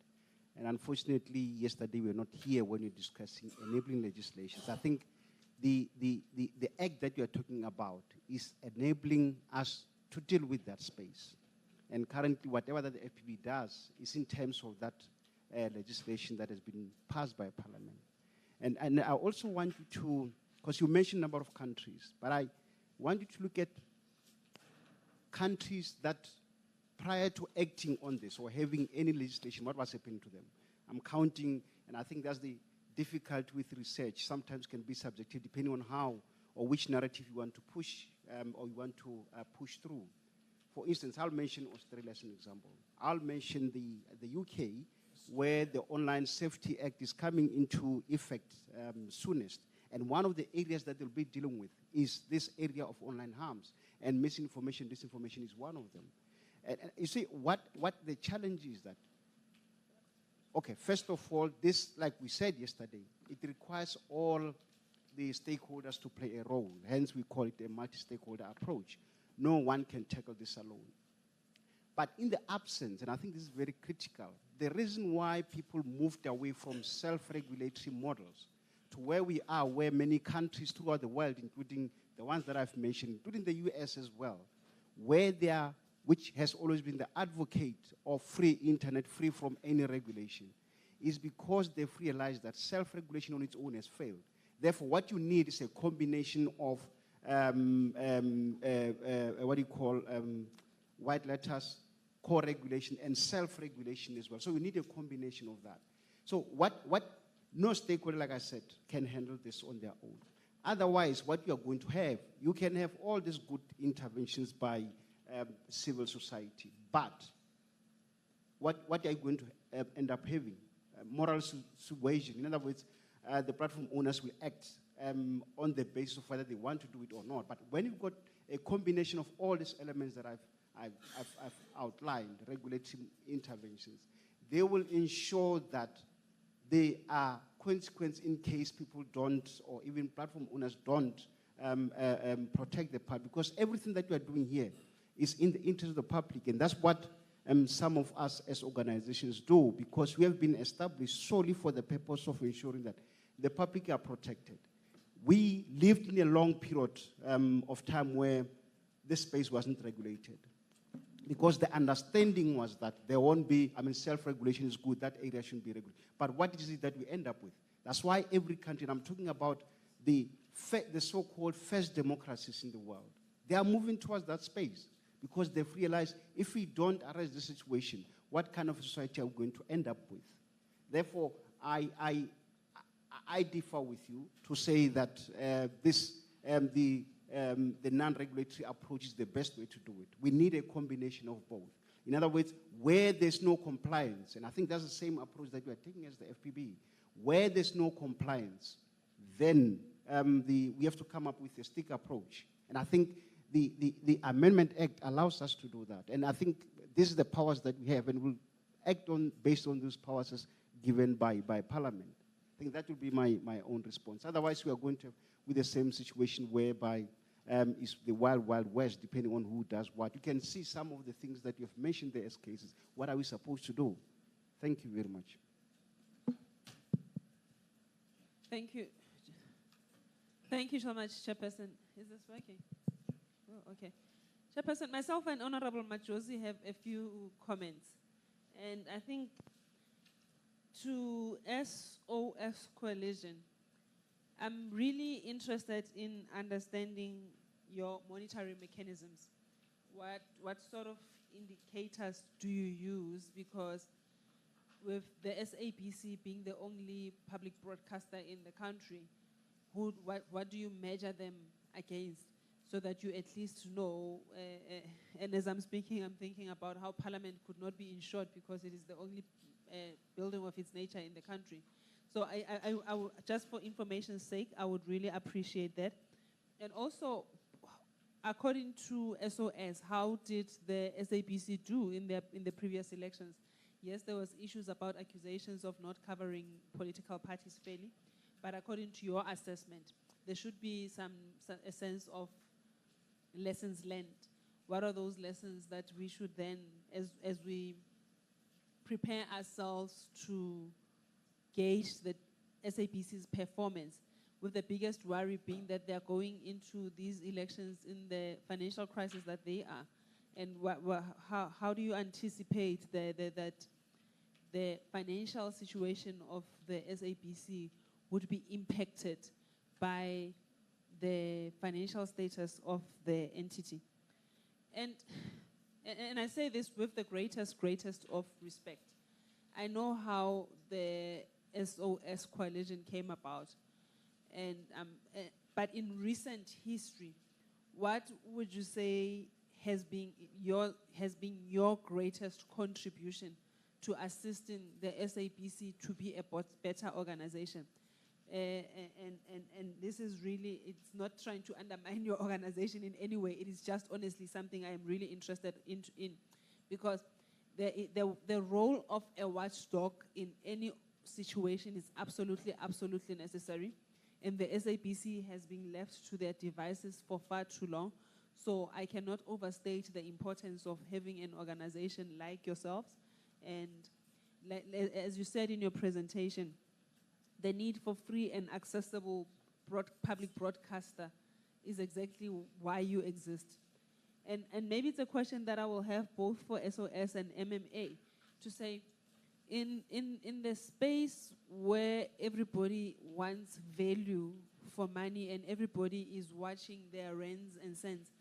And unfortunately, yesterday we were not here when we were discussing enabling legislation. I think the Act that you are talking about is enabling us to deal with that space. And currently, whatever that the FPB does is in terms of that legislation that has been passed by Parliament. And I also want you to, because you mentioned a number of countries, but I want you to look at countries that prior to acting on this or having any legislation, what was happening to them? I'm counting, and I think that's the difficulty with research. Sometimes can be subjective depending on how or which narrative you want to push or you want to push through. For instance, I'll mention Australia as an example. I'll mention the UK, where the Online Safety Act is coming into effect soonest. And one of the areas that they'll be dealing with is this area of online harms. And misinformation, disinformation is one of them. And you see, what the challenge is that, okay, first of all, this, like we said yesterday, it requires all the stakeholders to play a role. Hence, we call it a multi-stakeholder approach. No one can tackle this alone. But in the absence, and I think this is very critical, the reason why people moved away from self-regulatory models to where we are, where many countries throughout the world, including the ones that I've mentioned, including the US as well, where they are, which has always been the advocate of free internet, free from any regulation, is because they've realized that self-regulation on its own has failed. Therefore, what you need is a combination of what do you call white letters, co-regulation, and self-regulation as well. So we need a combination of that. So what no stakeholder, like I said, can handle this on their own. Otherwise, what you are going to have, you can have all these good interventions by civil society, but what are you going to end up having? Moral suasion. In other words, the platform owners will act on the basis of whether they want to do it or not. But when you've got a combination of all these elements that I've outlined, regulatory interventions, they will ensure that there are consequences in case people don't, or even platform owners don't protect the public, because everything that we are doing here is in the interest of the public, and that's what some of us as organizations do, because we have been established solely for the purpose of ensuring that the public are protected. We lived in a long period of time where this space wasn't regulated, because the understanding was that there won't be, self-regulation is good, that area shouldn't be regulated. But what is it that we end up with? That's why every country, and I'm talking about the so-called first democracies in the world, they are moving towards that space, because they've realized if we don't address the situation, what kind of society are we going to end up with? Therefore, I differ with you to say that the non-regulatory approach is the best way to do it. We need a combination of both. In other words, where there's no compliance, and I think that's the same approach that we are taking as the FPB, where there's no compliance, then we have to come up with a stick approach. And I think the Amendment Act allows us to do that. And I think this is the powers that we have, and we'll act based on those powers as given by Parliament. I think that will be my own response. Otherwise, we are going to with the same situation whereby it's the wild, wild west, depending on who does what. You can see some of the things that you have mentioned there as cases. What are we supposed to do? Thank you very much. Thank you. Thank you so much, Chairperson. Is this working? Oh, okay. Chairperson, myself and Honorable Majosi have a few comments. And I think to SOS Coalition, I'm really interested in understanding your monitoring mechanisms. What sort of indicators do you use? Because with the SABC being the only public broadcaster in the country, what do you measure them against so that you at least know? And as I'm speaking, I'm thinking about how Parliament could not be insured because it is the only building of its nature in the country. So I would, just for information's sake, I would really appreciate that. And also, according to SOS, how did the SABC do in the previous elections? Yes, there was issues about accusations of not covering political parties fairly, but according to your assessment, there should be a sense of lessons learned. What are those lessons that we should then, as we prepare ourselves to gauge the SABC's performance, with the biggest worry being that they're going into these elections in the financial crisis that they are. And how do you anticipate that the financial situation of the SABC would be impacted by the financial status of the entity? And I say this with the greatest of respect. I know how the SOS coalition came about, and but in recent history, what would you say has been your greatest contribution to assisting the SABC to be a better organization? And this is really, it's not trying to undermine your organization in any way. It is just honestly something I am really interested in because the role of a watchdog in any situation is absolutely necessary. And the SABC has been left to their devices for far too long. So I cannot overstate the importance of having an organization like yourselves. And as you said in your presentation, the need for free and accessible public broadcaster is exactly why you exist. And maybe it's a question that I will have both for SOS and MMA to say, in the space where everybody wants value for money and everybody is watching their rands and cents,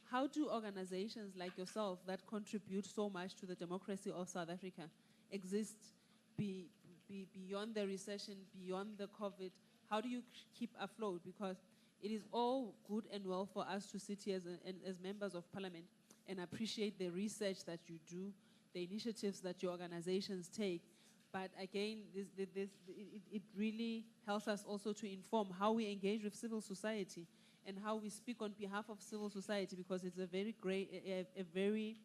how do organizations like yourself that contribute so much to the democracy of South Africa exist beyond the recession, beyond the COVID? How do you keep afloat? Because it is all good and well for us to sit here as members of parliament and appreciate the research that you do, the initiatives that your organizations take. But again, it really helps us also to inform how we engage with civil society and how we speak on behalf of civil society, because it's a very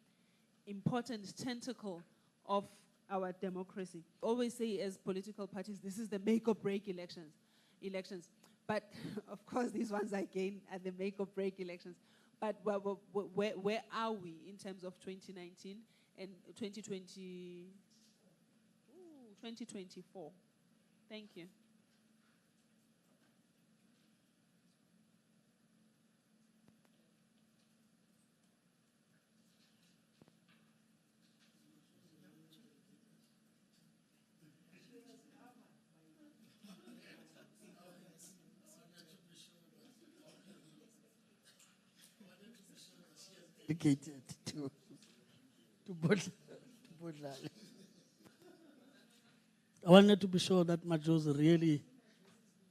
important tentacle of our democracy. Always say as political parties, this is the make or break elections. But of course, these ones again are the make or break elections. But where are we in terms of 2019 and 2024? Thank you. Dedicated to Bodlala. I wanted to be sure that Maj was really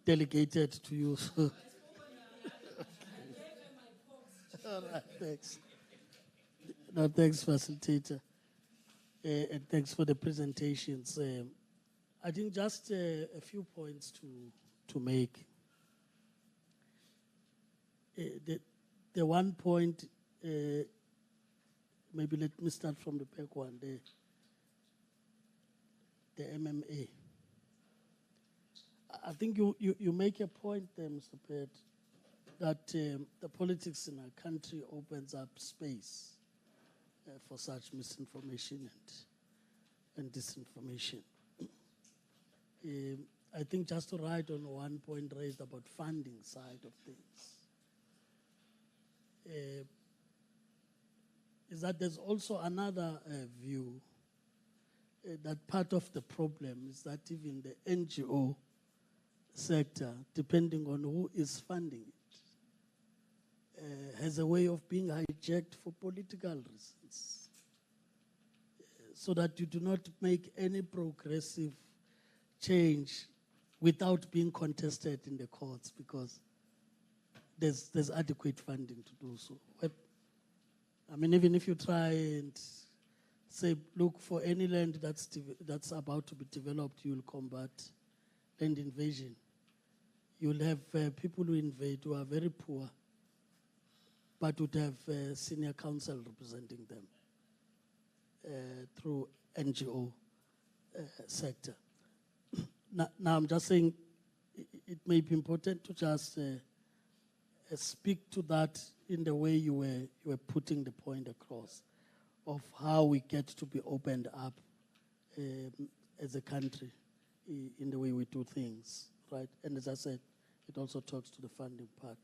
delegated to you. So. All right, thanks. No, thanks, facilitator. And thanks for the presentations. I think just a few points to make. The one point, maybe let me start from the back one, the MMA. I think you make a point there, Mr. Pett, that the politics in our country opens up space for such misinformation and disinformation. I think just to write on one point raised about funding side of things, is that there's also another view that part of the problem is that even the NGO sector, depending on who is funding it, has a way of being hijacked for political reasons, so that you do not make any progressive change without being contested in the courts, because there's adequate funding to do so. But, I mean, even if you try and say, look, for any land that's about to be developed, you'll combat land invasion. You'll have people who invade who are very poor, but would have senior counsel representing them through NGO sector. Now I'm just saying it may be important to just speak to that in the way you were putting the point across of how we get to be opened up as a country in the way we do things, right? And as I said, it also talks to the funding part.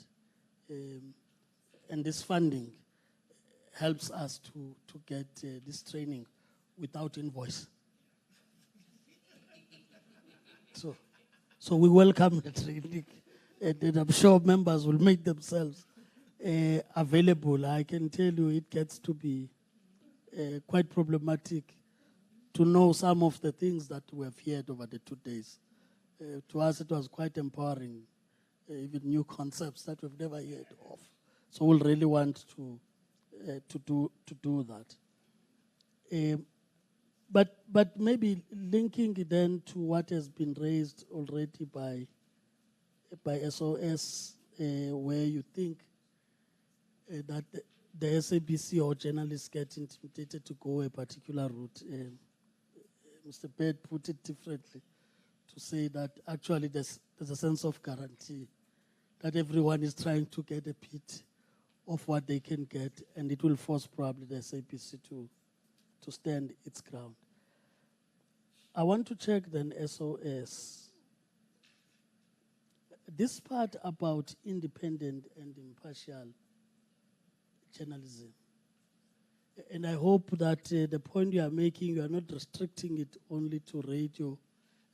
And this funding helps us to get this training without invoice. So we welcome the training, and I'm sure members will make themselves available. I can tell you it gets to be quite problematic to know some of the things that we have heard over the 2 days. To us, it was quite empowering, even new concepts that we've never heard of. So we'll really want to do that. But maybe linking it then to what has been raised already by SOS, where you think that the SABC or journalists get intimidated to go a particular route. Mr. Baird put it differently to say that actually there's a sense of guarantee that everyone is trying to get a bit of what they can get, and it will force probably the SABC to stand its ground. I want to check then SOS. This part about independent and impartial journalism. And I hope that the point you are making, you are not restricting it only to radio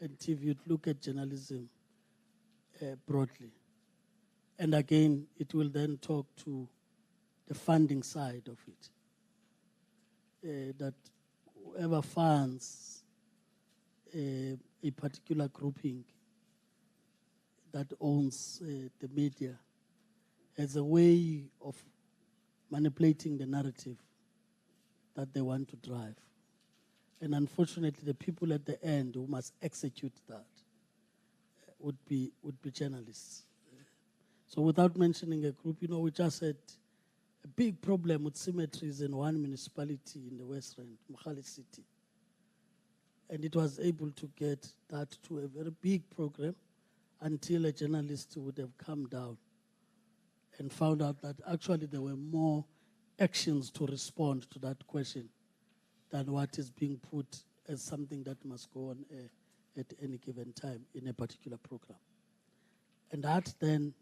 and TV. You look at journalism broadly. And again, it will then talk to the funding side of it. That whoever funds a particular grouping that owns the media has a way of manipulating the narrative that they want to drive. And unfortunately, the people at the end who must execute that would be journalists. So without mentioning a group, we just had a big problem with cemeteries in one municipality in the West Rand, Mohale City. And it was able to get that to a very big program until a journalist would have come down and found out that actually there were more actions to respond to that question than what is being put as something that must go on at any given time in a particular program. And that then,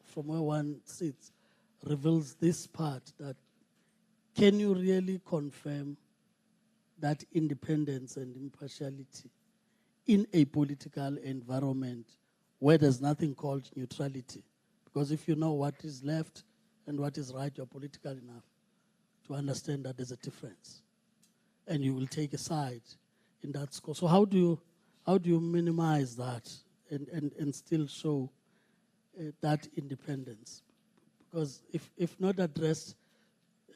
from where one sits, reveals this part that can you really confirm that independence and impartiality in a political environment where there's nothing called neutrality? Because if you know what is left and what is right, you're political enough to understand that there's a difference. And you will take a side in that score. So how do you minimize that and still show that independence? Because if not addressed,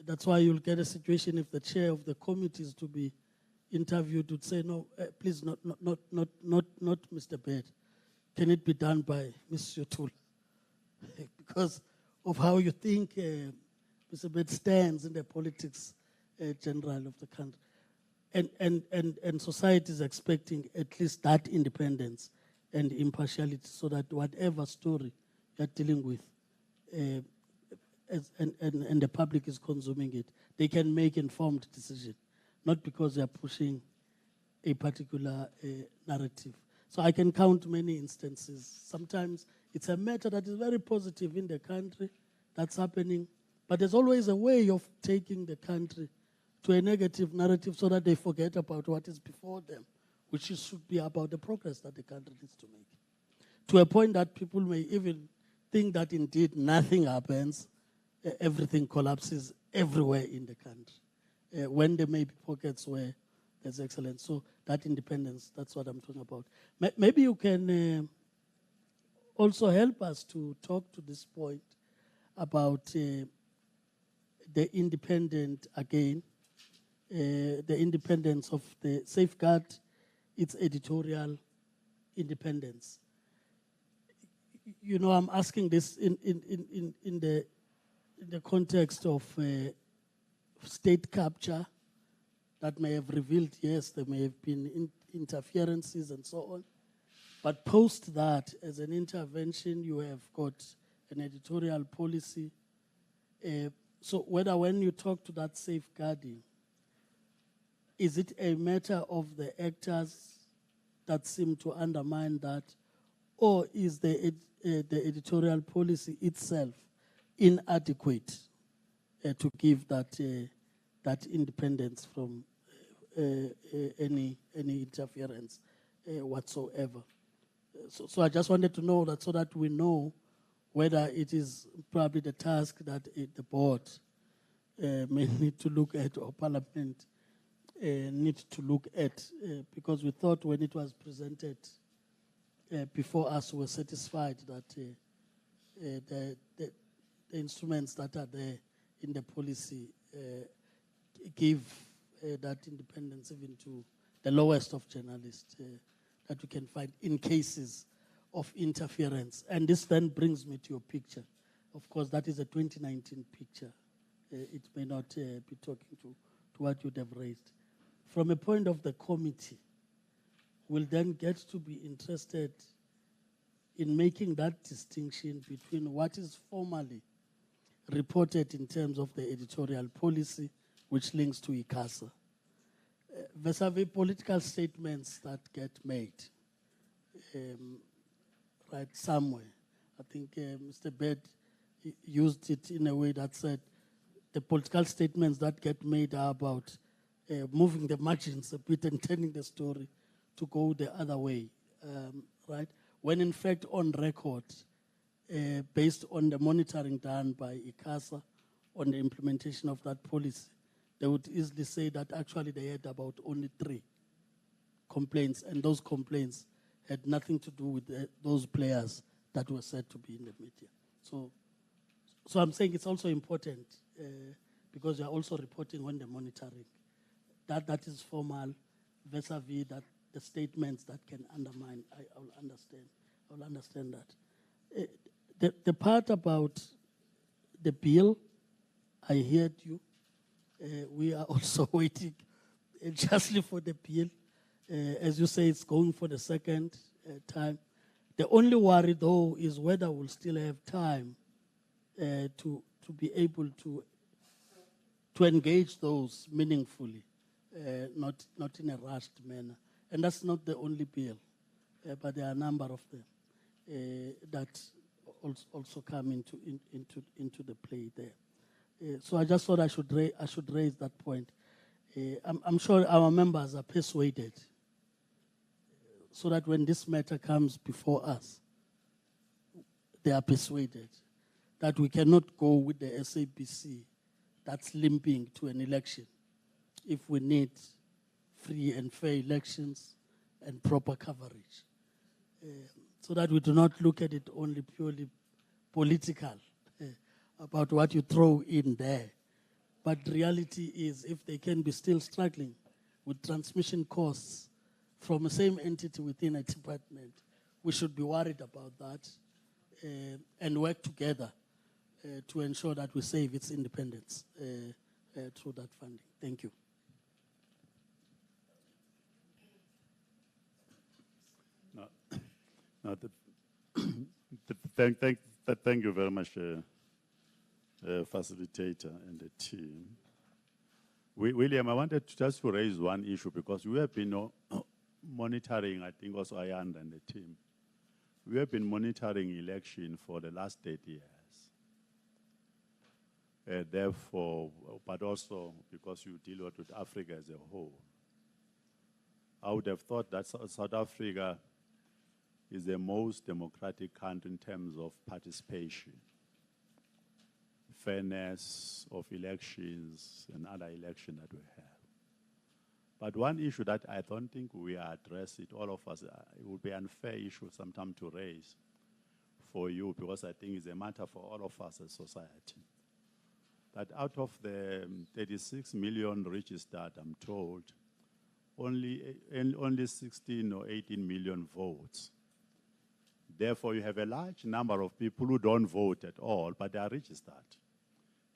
that's why you'll get a situation if the chair of the committee is to be interviewed would say, no, please, not Mr. Baird. Can it be done by Mr. Yotul? Because of how you think Mr. Baird stands in the politics general of the country. And society is expecting at least that independence and impartiality so that whatever story you're dealing with and the public is consuming it, they can make informed decision, not because they're pushing a particular narrative. So I can count many instances. Sometimes it's a matter that is very positive in the country that's happening, but there's always a way of taking the country to a negative narrative so that they forget about what is before them, which should be about the progress that the country needs to make. To a point that people may even think that indeed nothing happens, everything collapses everywhere in the country, when there may be pockets where there's excellence. So that independence, that's what I'm talking about. Maybe you can also help us to talk to this point about the independent, again, the independence of the safeguard, its editorial independence. I'm asking this in the context of state capture that may have revealed, yes, there may have been interferences and so on. But post that, as an intervention, you have got an editorial policy. So whether when you talk to that safeguarding, is it a matter of the actors that seem to undermine that, or is the editorial policy itself inadequate to give that independence from any interference whatsoever? So I just wanted to know that, so that we know whether it is probably the task that the board may need to look at, or Parliament need to look at, because we thought when it was presented before us, we were satisfied that the instruments that are there in the policy give that independence even to the lowest of journalists that we can find in cases of interference. And this then brings me to your picture. Of course, that is a 2019 picture. It may not be talking to what you'd have raised. From a point of the committee, we'll then get to be interested in making that distinction between what is formally reported in terms of the editorial policy, which links to ICASA, vis-a-vis political statements that get made, right, somewhere. I think Mr. Bed used it in a way that said the political statements that get made are about moving the margins a bit and turning the story to go the other way, right? When in fact on record, based on the monitoring done by ICASA on the implementation of that policy, they would easily say that actually they had about only 3 complaints, and those complaints had nothing to do with those players that were said to be in the media. So I'm saying it's also important because you're also reporting on the monitoring. That is formal vis-a-vis that the statements that can undermine, I will understand that. The part about the bill, I heard you. We are also waiting justly for the bill. As you say, it's going for the second time. The only worry, though, is whether we'll still have time to be able to engage those meaningfully, not in a rushed manner. And that's not the only bill, but there are a number of them that also come into the play there. So I just thought I should raise that point. I'm sure our members are persuaded, so that when this matter comes before us, they are persuaded that we cannot go with the SABC that's limping to an election if we need free and fair elections and proper coverage. So that we do not look at it only purely political, about what you throw in there. But reality is, if they can be still struggling with transmission costs from the same entity within a department, we should be worried about that and work together to ensure that we save its independence through that funding. Thank you. Thank you very much, facilitator and the team. William, I wanted just to raise one issue, because we have been monitoring, I think also Ayanda and the team, we have been monitoring election for the last 8 years. Therefore, but also because you deal with Africa as a whole, I would have thought that South Africa is the most democratic country in terms of participation, fairness of elections and other elections that we have. But one issue that I don't think we address it, all of us, it would be an unfair issue sometimes to raise for you, because I think it's a matter for all of us as society. That out of the 36 million registered, I'm told, only 16 or 18 million votes. Therefore, you have a large number of people who don't vote at all, but they are registered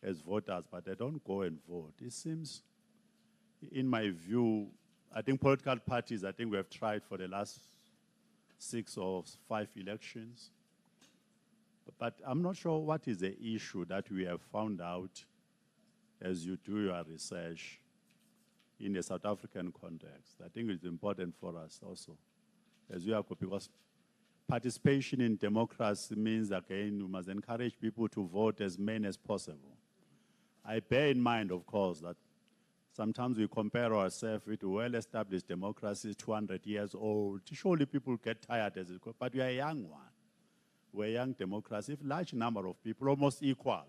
as voters, but they don't go and vote. It seems, in my view, I think political parties, I think we have tried for the last 6 or 5 elections. But I'm not sure what is the issue that we have found out as you do your research in the South African context. I think it's important for us also, as we are, because participation in democracy means, again, we must encourage people to vote as many as possible. I bear in mind, of course, that sometimes we compare ourselves with well-established democracies, 200 years old. Surely people get tired as it goes, but we are a young one. We're a young democracy. If a large number of people, almost equal,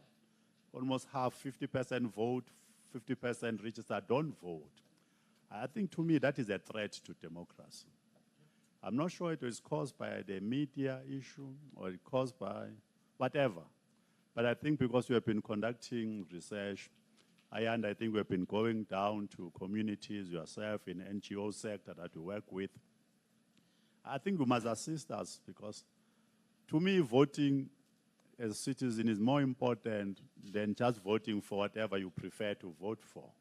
almost half, 50% vote, 50% register, don't vote. I think, to me, that is a threat to democracy. I'm not sure it was caused by the media issue or it caused by whatever. But I think because we have been conducting research, I think we have been going down to communities, yourself, in the NGO sector that we work with. I think you must assist us because, to me, voting as a citizen is more important than just voting for whatever you prefer to vote for.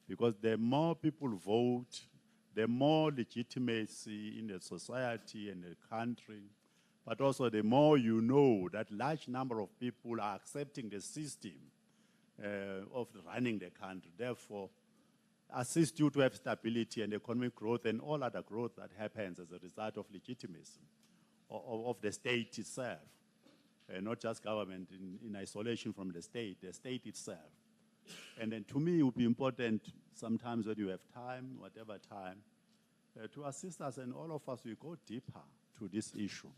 Because the more people vote, the more legitimacy in the society and the country, but also the more you know that large number of people are accepting the system of running the country. Therefore, assist you to have stability and economic growth and all other growth that happens as a result of legitimacy of the state itself. Not just government in isolation from the state itself. And then to me, it would be important sometimes when you have time, whatever time, to assist us, and all of us will go deeper to this issue.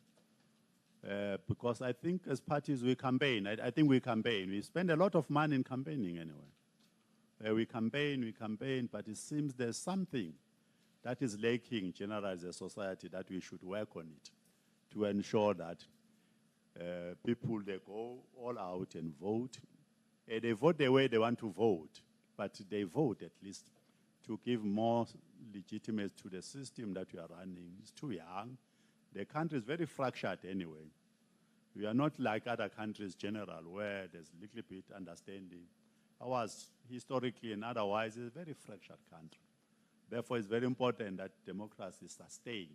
Because I think as parties we campaign. I think we campaign. We spend a lot of money in campaigning anyway. We campaign, but it seems there's something that is lacking generally as a society that we should work on it to ensure that people, they go all out and vote. They vote the way they want to vote, but they vote at least to give more legitimacy to the system that we are running. It's too young. The country is very fractured anyway. We are not like other countries general where there's a little bit understanding. Ours, historically and otherwise, is a very fractured country. Therefore, it's very important that democracy sustain.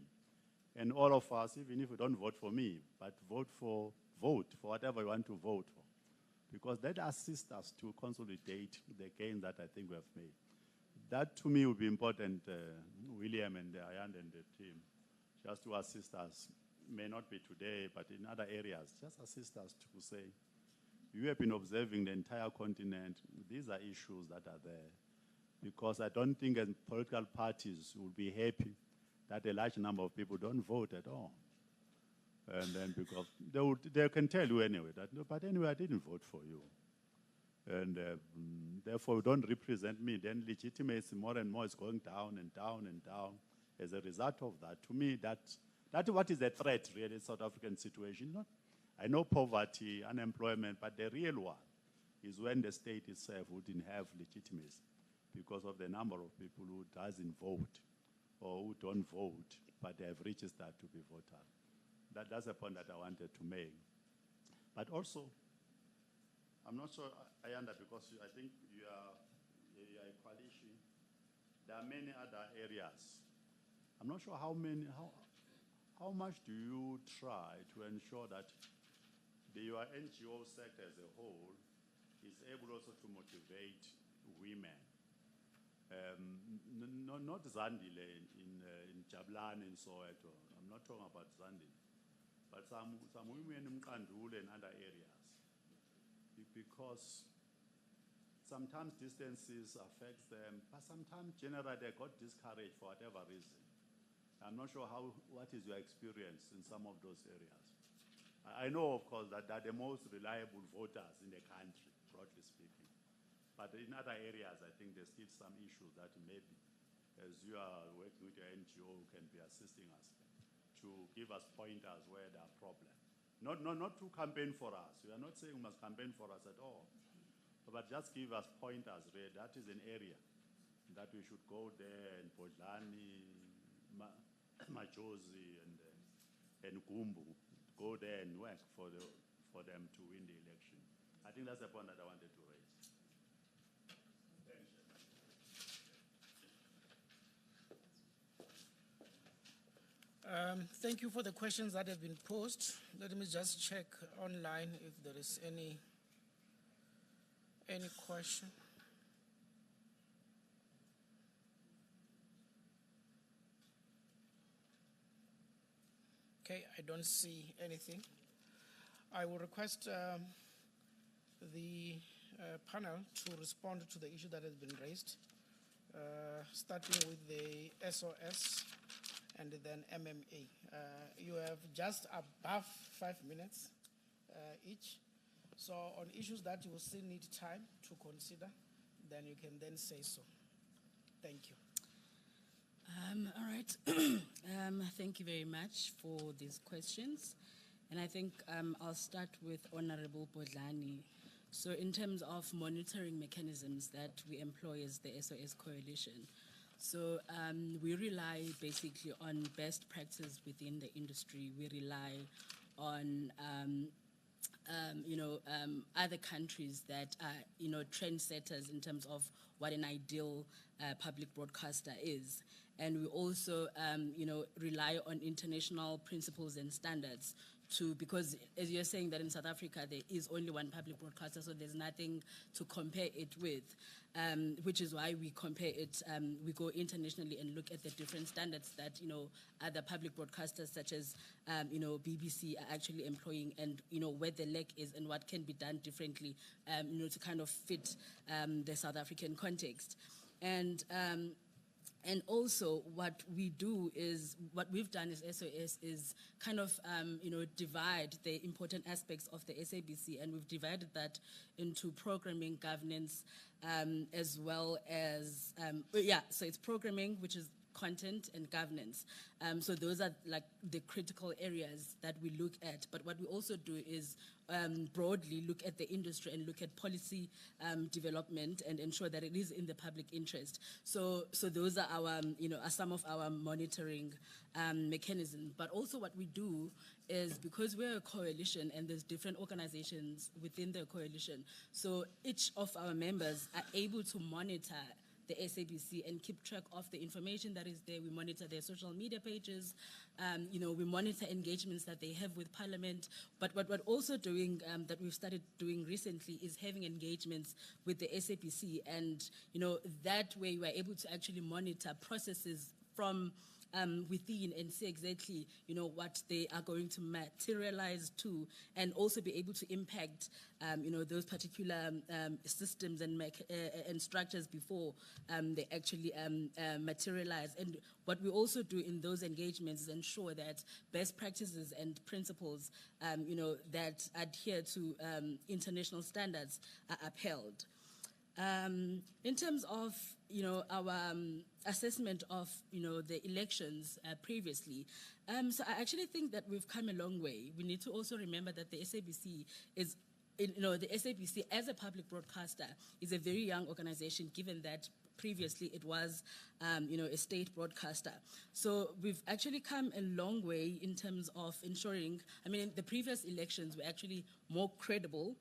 And all of us, even if you don't vote for me, but vote for whatever you want to vote for. Because that assists us to consolidate the gain that I think we have made. That, to me, would be important, William and Ayanda and the team, just to assist us. May not be today, but in other areas, just assist us to say, you have been observing the entire continent. These are issues that are there. Because I don't think as political parties will be happy that a large number of people don't vote at all. And then because they can tell you anyway that, no, but anyway, I didn't vote for you. And therefore, you don't represent me. Then legitimacy more and more is going down and down and down as a result of that. To me, that's what is a threat, really, in South African situation. I know poverty, unemployment, but the real one is when the state itself wouldn't have legitimacy because of the number of people who doesn't vote or who don't vote, but they have registered to be voters. That's a point that I wanted to make. But also, I'm not sure, Ayanda, because I think you are a coalition. There are many other areas. I'm not sure how much do you try to ensure that your NGO sector as a whole is able also to motivate women. Not Zandile in Jabulani and Soweto. I'm not talking about Zandile. But some women in Mkandule and other areas. Because sometimes distances affect them, but sometimes generally they got discouraged for whatever reason. I'm not sure what is your experience in some of those areas. I know, of course, that they're the most reliable voters in the country, broadly speaking. But in other areas, I think there's still some issues that maybe, as you are working with your NGO, can be assisting us to give us pointers where there are problems. Not to campaign for us. We are not saying you must campaign for us at all. But just give us pointers where that is an area that we should go there, and Podlani, Majozi, and Gumbu, go there and work for them to win the election. I think that's the point that I wanted to raise. Thank you for the questions that have been posed. Let me just check online if there is any question. Okay, I don't see anything. I will request the panel to respond to the issue that has been raised, starting with the SOS and then MMA. You have just above 5 minutes each. So on issues that you will still need time to consider, then you can then say so. Thank you. All right. Thank you very much for these questions. And I think I'll start with Honorable Bodlani. So in terms of monitoring mechanisms that we employ as the SOS Coalition, so we rely basically on best practice within the industry. We rely on other countries that are, trendsetters in terms of what an ideal public broadcaster is. And we also, rely on international principles and standards because as you're saying that in South Africa, there is only one public broadcaster, so there's nothing to compare it with, which is why we compare it, we go internationally and look at the different standards that, other public broadcasters such as, BBC are actually employing and, where the lack is and what can be done differently, to kind of fit the South African context. And also what we've done as SOS is kind of, divide the important aspects of the SABC, and we've divided that into programming, governance, as well as, so it's programming, which is content, and governance. So those are like the critical areas that we look at. But what we also do is broadly look at the industry and look at policy development and ensure that it is in the public interest. So those are our, are some of our monitoring mechanisms. But also what we do is, because we're a coalition and there's different organizations within the coalition, so each of our members are able to monitor the SABC and keep track of the information that is there. We monitor their social media pages, we monitor engagements that they have with Parliament. But what we're also doing, that we've started doing recently, is having engagements with the SABC, and that way we're able to actually monitor processes from within and see exactly, what they are going to materialize to, and also be able to impact, those particular systems and structures before they actually materialize. And what we also do in those engagements is ensure that best practices and principles, that adhere to international standards are upheld. In terms of, our assessment of, the elections previously, so I actually think that we've come a long way. We need to also remember that the SABC is, the SABC as a public broadcaster is a very young organization, given that previously it was, a state broadcaster. So we've actually come a long way in terms of ensuring, the previous elections were actually more credible,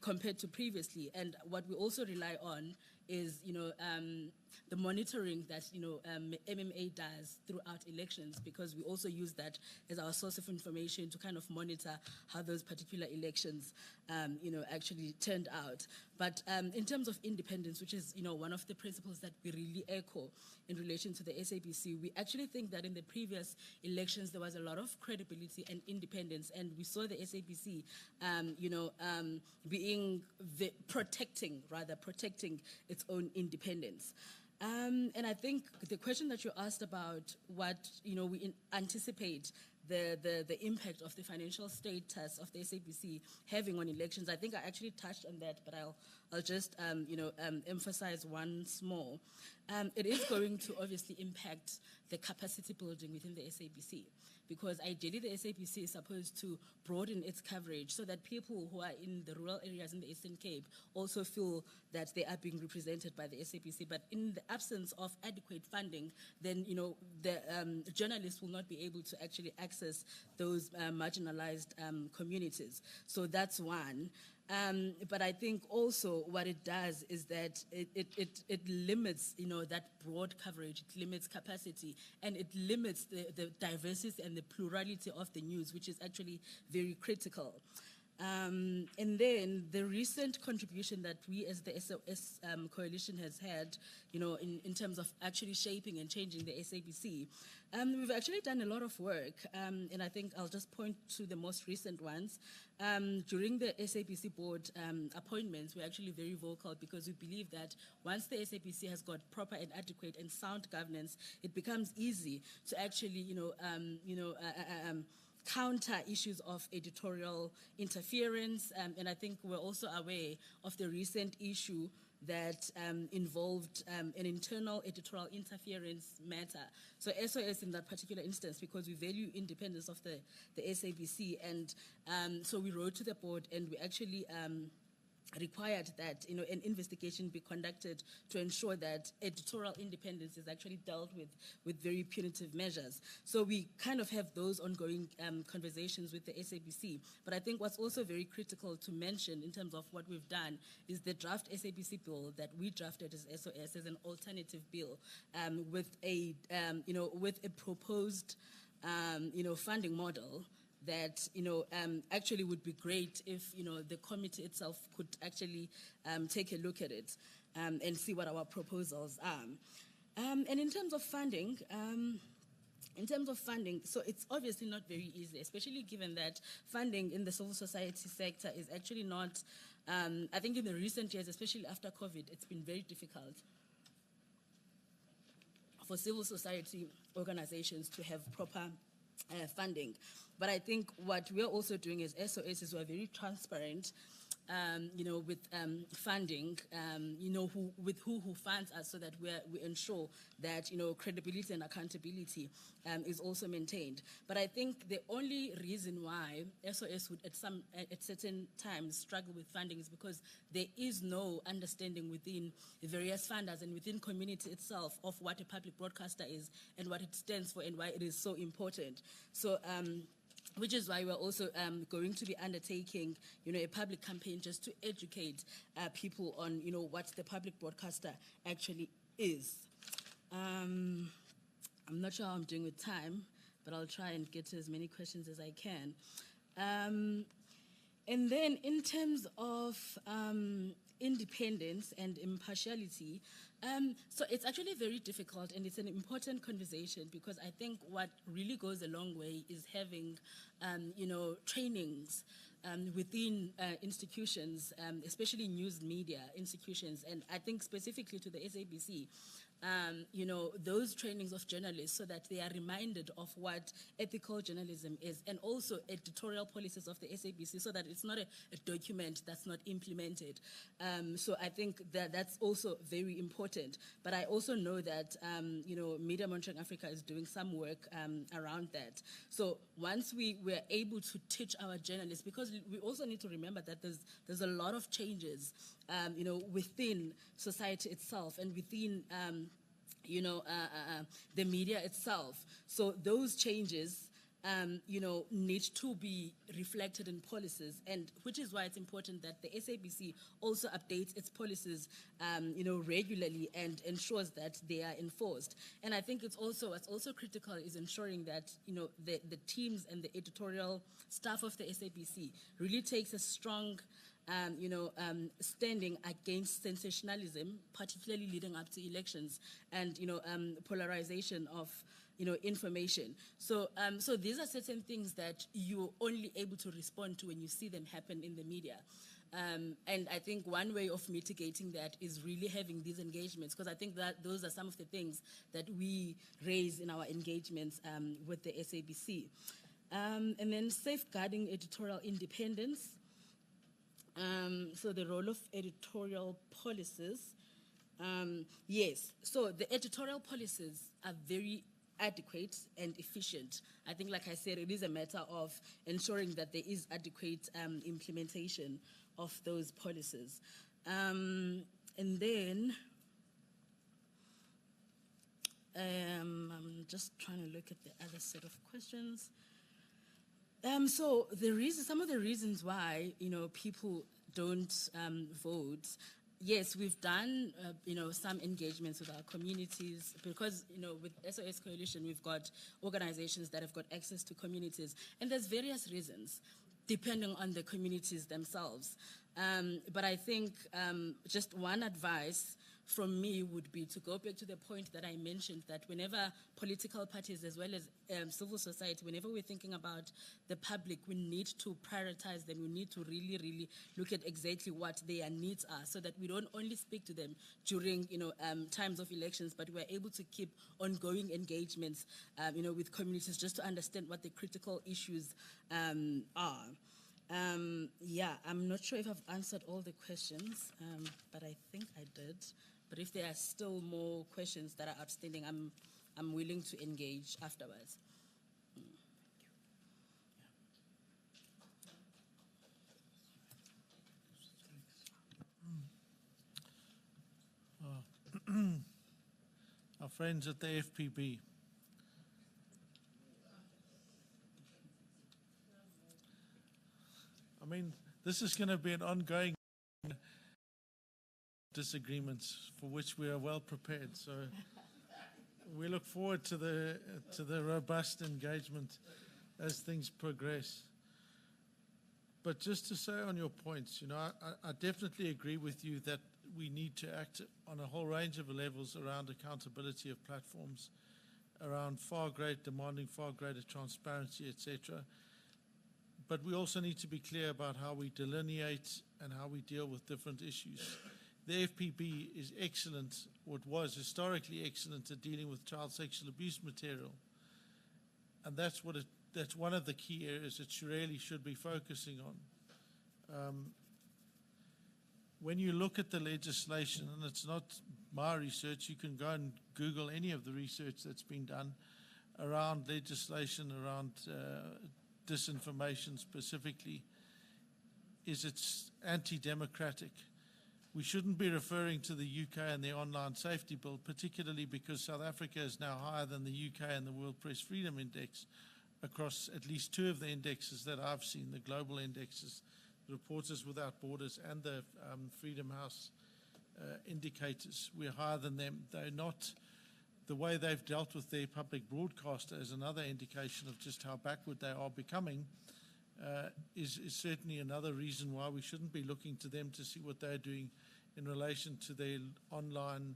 compared to previously. And what we also rely on is, the monitoring that, MMA does throughout elections, because we also use that as our source of information to kind of monitor how those particular elections, actually turned out. But in terms of independence, which is, one of the principles that we really echo in relation to the SABC, we actually think that in the previous elections there was a lot of credibility and independence, and we saw the SABC, protecting its own independence. And I think the question that you asked about what, we anticipate the impact of the financial status of the SABC having on elections, I think I actually touched on that, but I'll just, emphasize once more. It is going to obviously impact the capacity building within the SABC, because ideally the SABC is supposed to broaden its coverage so that people who are in the rural areas in the Eastern Cape also feel that they are being represented by the SABC. But in the absence of adequate funding, then, the journalists will not be able to actually access those marginalized communities. So that's one. But I think also what it does is that it limits, that broad coverage, it limits capacity, and it limits the diversity and the plurality of the news, which is actually very critical. And then the recent contribution that we as the SOS coalition has had, in terms of actually shaping and changing the SABC, we've actually done a lot of work, and I think I'll just point to the most recent ones. During the SABC board appointments, we're actually very vocal because we believe that once the SABC has got proper and adequate and sound governance, it becomes easy to actually, counter issues of editorial interference. And I think we're also aware of the recent issue that involved an internal editorial interference matter. So SOS in that particular instance, because we value independence of the SABC, and so we wrote to the board and we actually required that an investigation be conducted to ensure that editorial independence is actually dealt with very punitive measures. So we kind of have those ongoing conversations with the SABC. But I think what's also very critical to mention in terms of what we've done is the draft SABC bill that we drafted as SOS as an alternative bill with a proposed funding model that actually would be great if the committee itself could actually take a look at it and see what our proposals are. And in terms of funding, so it's obviously not very easy, especially given that funding in the civil society sector is actually not, I think in the recent years, especially after COVID, it's been very difficult for civil society organizations to have proper funding. But I think what we're also doing as SOS is we're very transparent, with funding, with who funds us, so that we ensure that credibility and accountability is also maintained. But I think the only reason why SOS would at certain times struggle with funding is because there is no understanding within the various funders and within community itself of what a public broadcaster is and what it stands for and why it is so important. So which is why we're also going to be undertaking, a public campaign just to educate people on, what the public broadcaster actually is. I'm not sure how I'm doing with time, but I'll try and get to as many questions as I can. And then in terms of independence and impartiality, so it's actually very difficult, and it's an important conversation, because I think what really goes a long way is having, trainings within institutions, especially news media institutions, and I think specifically to the SABC, those trainings of journalists, so that they are reminded of what ethical journalism is, and also editorial policies of the SABC, so that it's not a document that's not implemented. So I think that that's also very important. But I also know that, Media Monitoring Africa is doing some work around that. So once we were able to teach our journalists, because we also need to remember that there's a lot of changes, within society itself and within, the media itself. So those changes, need to be reflected in policies, and which is why it's important that the SABC also updates its policies, regularly, and ensures that they are enforced. And I think what's also critical is ensuring that, the teams and the editorial staff of the SABC really takes a strong standing against sensationalism, particularly leading up to elections, and polarization of information. So these are certain things that you're only able to respond to when you see them happen in the media. And I think one way of mitigating that is really having these engagements, because I think that those are some of the things that we raise in our engagements with the SABC. And then safeguarding editorial independence. So the role of editorial policies. Yes, so the editorial policies are very adequate and efficient. I think, like I said, it is a matter of ensuring that there is adequate implementation of those policies. And then, I'm just trying to look at the other set of questions. So some of the reasons why people don't vote. Yes, we've done some engagements with our communities, because with SOS Coalition we've got organizations that have got access to communities, and there's various reasons. depending on the communities themselves. But I think just one advice from me would be to go back to the point that I mentioned, that whenever political parties as well as civil society, whenever we're thinking about the public, we need to prioritize them. We need to really, really look at exactly what their needs are, so that we don't only speak to them during, times of elections, but we're able to keep ongoing engagements, with communities, just to understand what the critical issues are. I'm not sure if I've answered all the questions, but I think I did. But if there are still more questions that are outstanding, I'm willing to engage afterwards. Our friends at the FPB. I mean, this is going to be an ongoing disagreements for which we are well prepared. So we look forward to the robust engagement as things progress. But just to say on your points, I definitely agree with you that we need to act on a whole range of levels around accountability of platforms, around demanding far greater transparency, etc. But we also need to be clear about how we delineate and how we deal with different issues. The FPB is excellent, or it was historically excellent, at dealing with child sexual abuse material. And that's one of the key areas it really should be focusing on. When you look at the legislation, and it's not my research, you can go and Google any of the research that's been done around legislation, around disinformation specifically, is it's anti-democratic. We shouldn't be referring to the UK and the online safety bill, particularly because South Africa is now higher than the UK and the World Press Freedom Index across at least two of the indexes that I've seen, the global indexes, Reporters Without Borders and the Freedom House indicators. We're higher than them. They're not. The way they've dealt with their public broadcaster is another indication of just how backward they are becoming, is certainly another reason why we shouldn't be looking to them to see what they're doing in relation to their online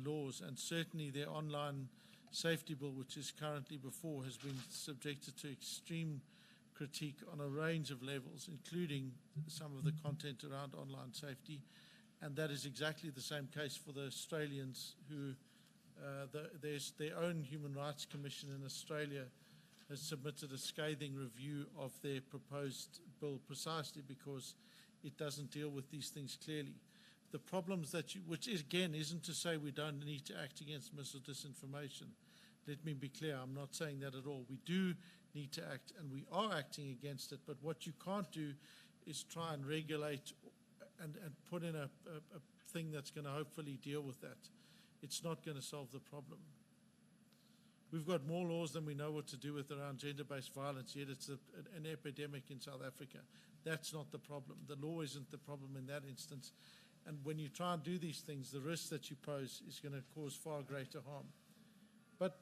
laws. And certainly their online safety bill, which is currently before, has been subjected to extreme critique on a range of levels, including some of the content around online safety. And that is exactly the same case for the Australians who there's their own Human Rights Commission in Australia has submitted a scathing review of their proposed bill precisely because it doesn't deal with these things clearly. The problems which again isn't to say we don't need to act against mis or disinformation. Let me be clear, I'm not saying that at all. We do need to act, and we are acting against it, but what you can't do is try and regulate and put in a thing that's going to hopefully deal with that. It's not going to solve the problem. We've got more laws than we know what to do with around gender-based violence, yet it's an epidemic in South Africa. That's not the problem. The law isn't the problem in that instance. And when you try and do these things, the risk that you pose is going to cause far greater harm. But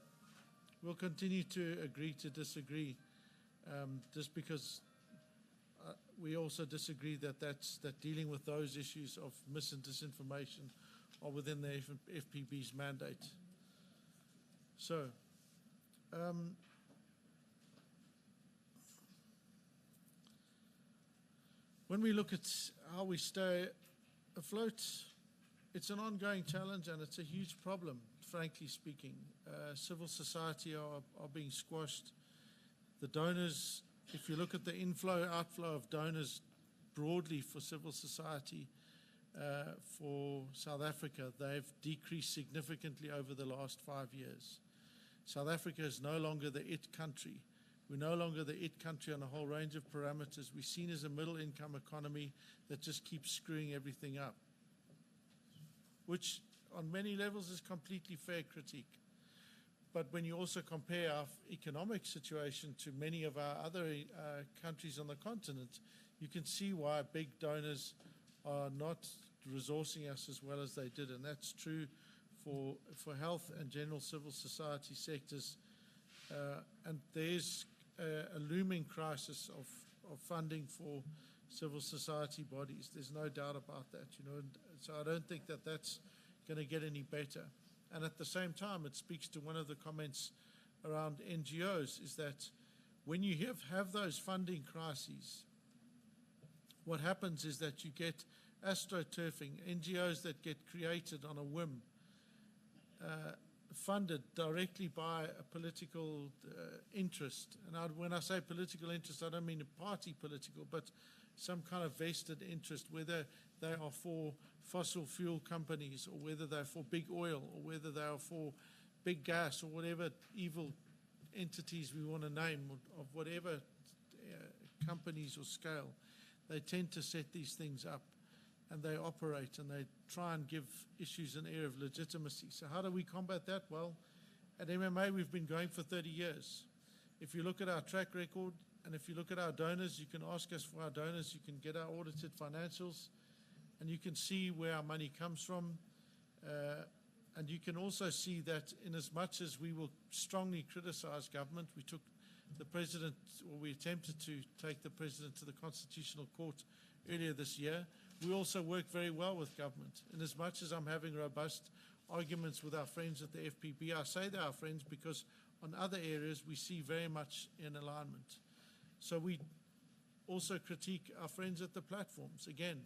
we'll continue to agree to disagree, just because we also disagree that dealing with those issues of mis and disinformation are within the FPB's mandate. So, when we look at how we stay afloat, it's an ongoing challenge and it's a huge problem, frankly speaking. Civil society are being squashed. The donors, if you look at the inflow, outflow of donors broadly for civil society, for South Africa, they've decreased significantly over the last 5 years. South Africa is no longer the it country. We're no longer the it country on a whole range of parameters. We're seen as a middle-income economy that just keeps screwing everything up, which on many levels is completely fair critique. But when you also compare our economic situation to many of our other countries on the continent, you can see why big donors are not resourcing us as well as they did. And that's true for health and general civil society sectors. And there's a looming crisis of funding for civil society bodies. There's no doubt about that, and so I don't think that that's going to get any better. And at the same time, it speaks to one of the comments around NGOs, is that when you have those funding crises, what happens is that you get astroturfing, NGOs that get created on a whim, funded directly by a political interest. And when I say political interest, I don't mean a party political, but some kind of vested interest, whether they are for fossil fuel companies, or whether they're for big oil, or whether they are for big gas, or whatever evil entities we want to name, of whatever companies or scale. They tend to set these things up, and they operate, and they try and give issues an air of legitimacy. So how do we combat that? Well, at MMA, we've been going for 30 years. If you look at our track record, and if you look at our donors, you can ask us for our donors, you can get our audited financials, and you can see where our money comes from. And you can also see that in as much as we will strongly criticize government, we took the president, or we attempted to take the president to the Constitutional Court earlier this year. We also work very well with government. In as much as I'm having robust arguments with our friends at the FPB, I say they're our friends because on other areas we see very much in alignment. So we also critique our friends at the platforms. Again,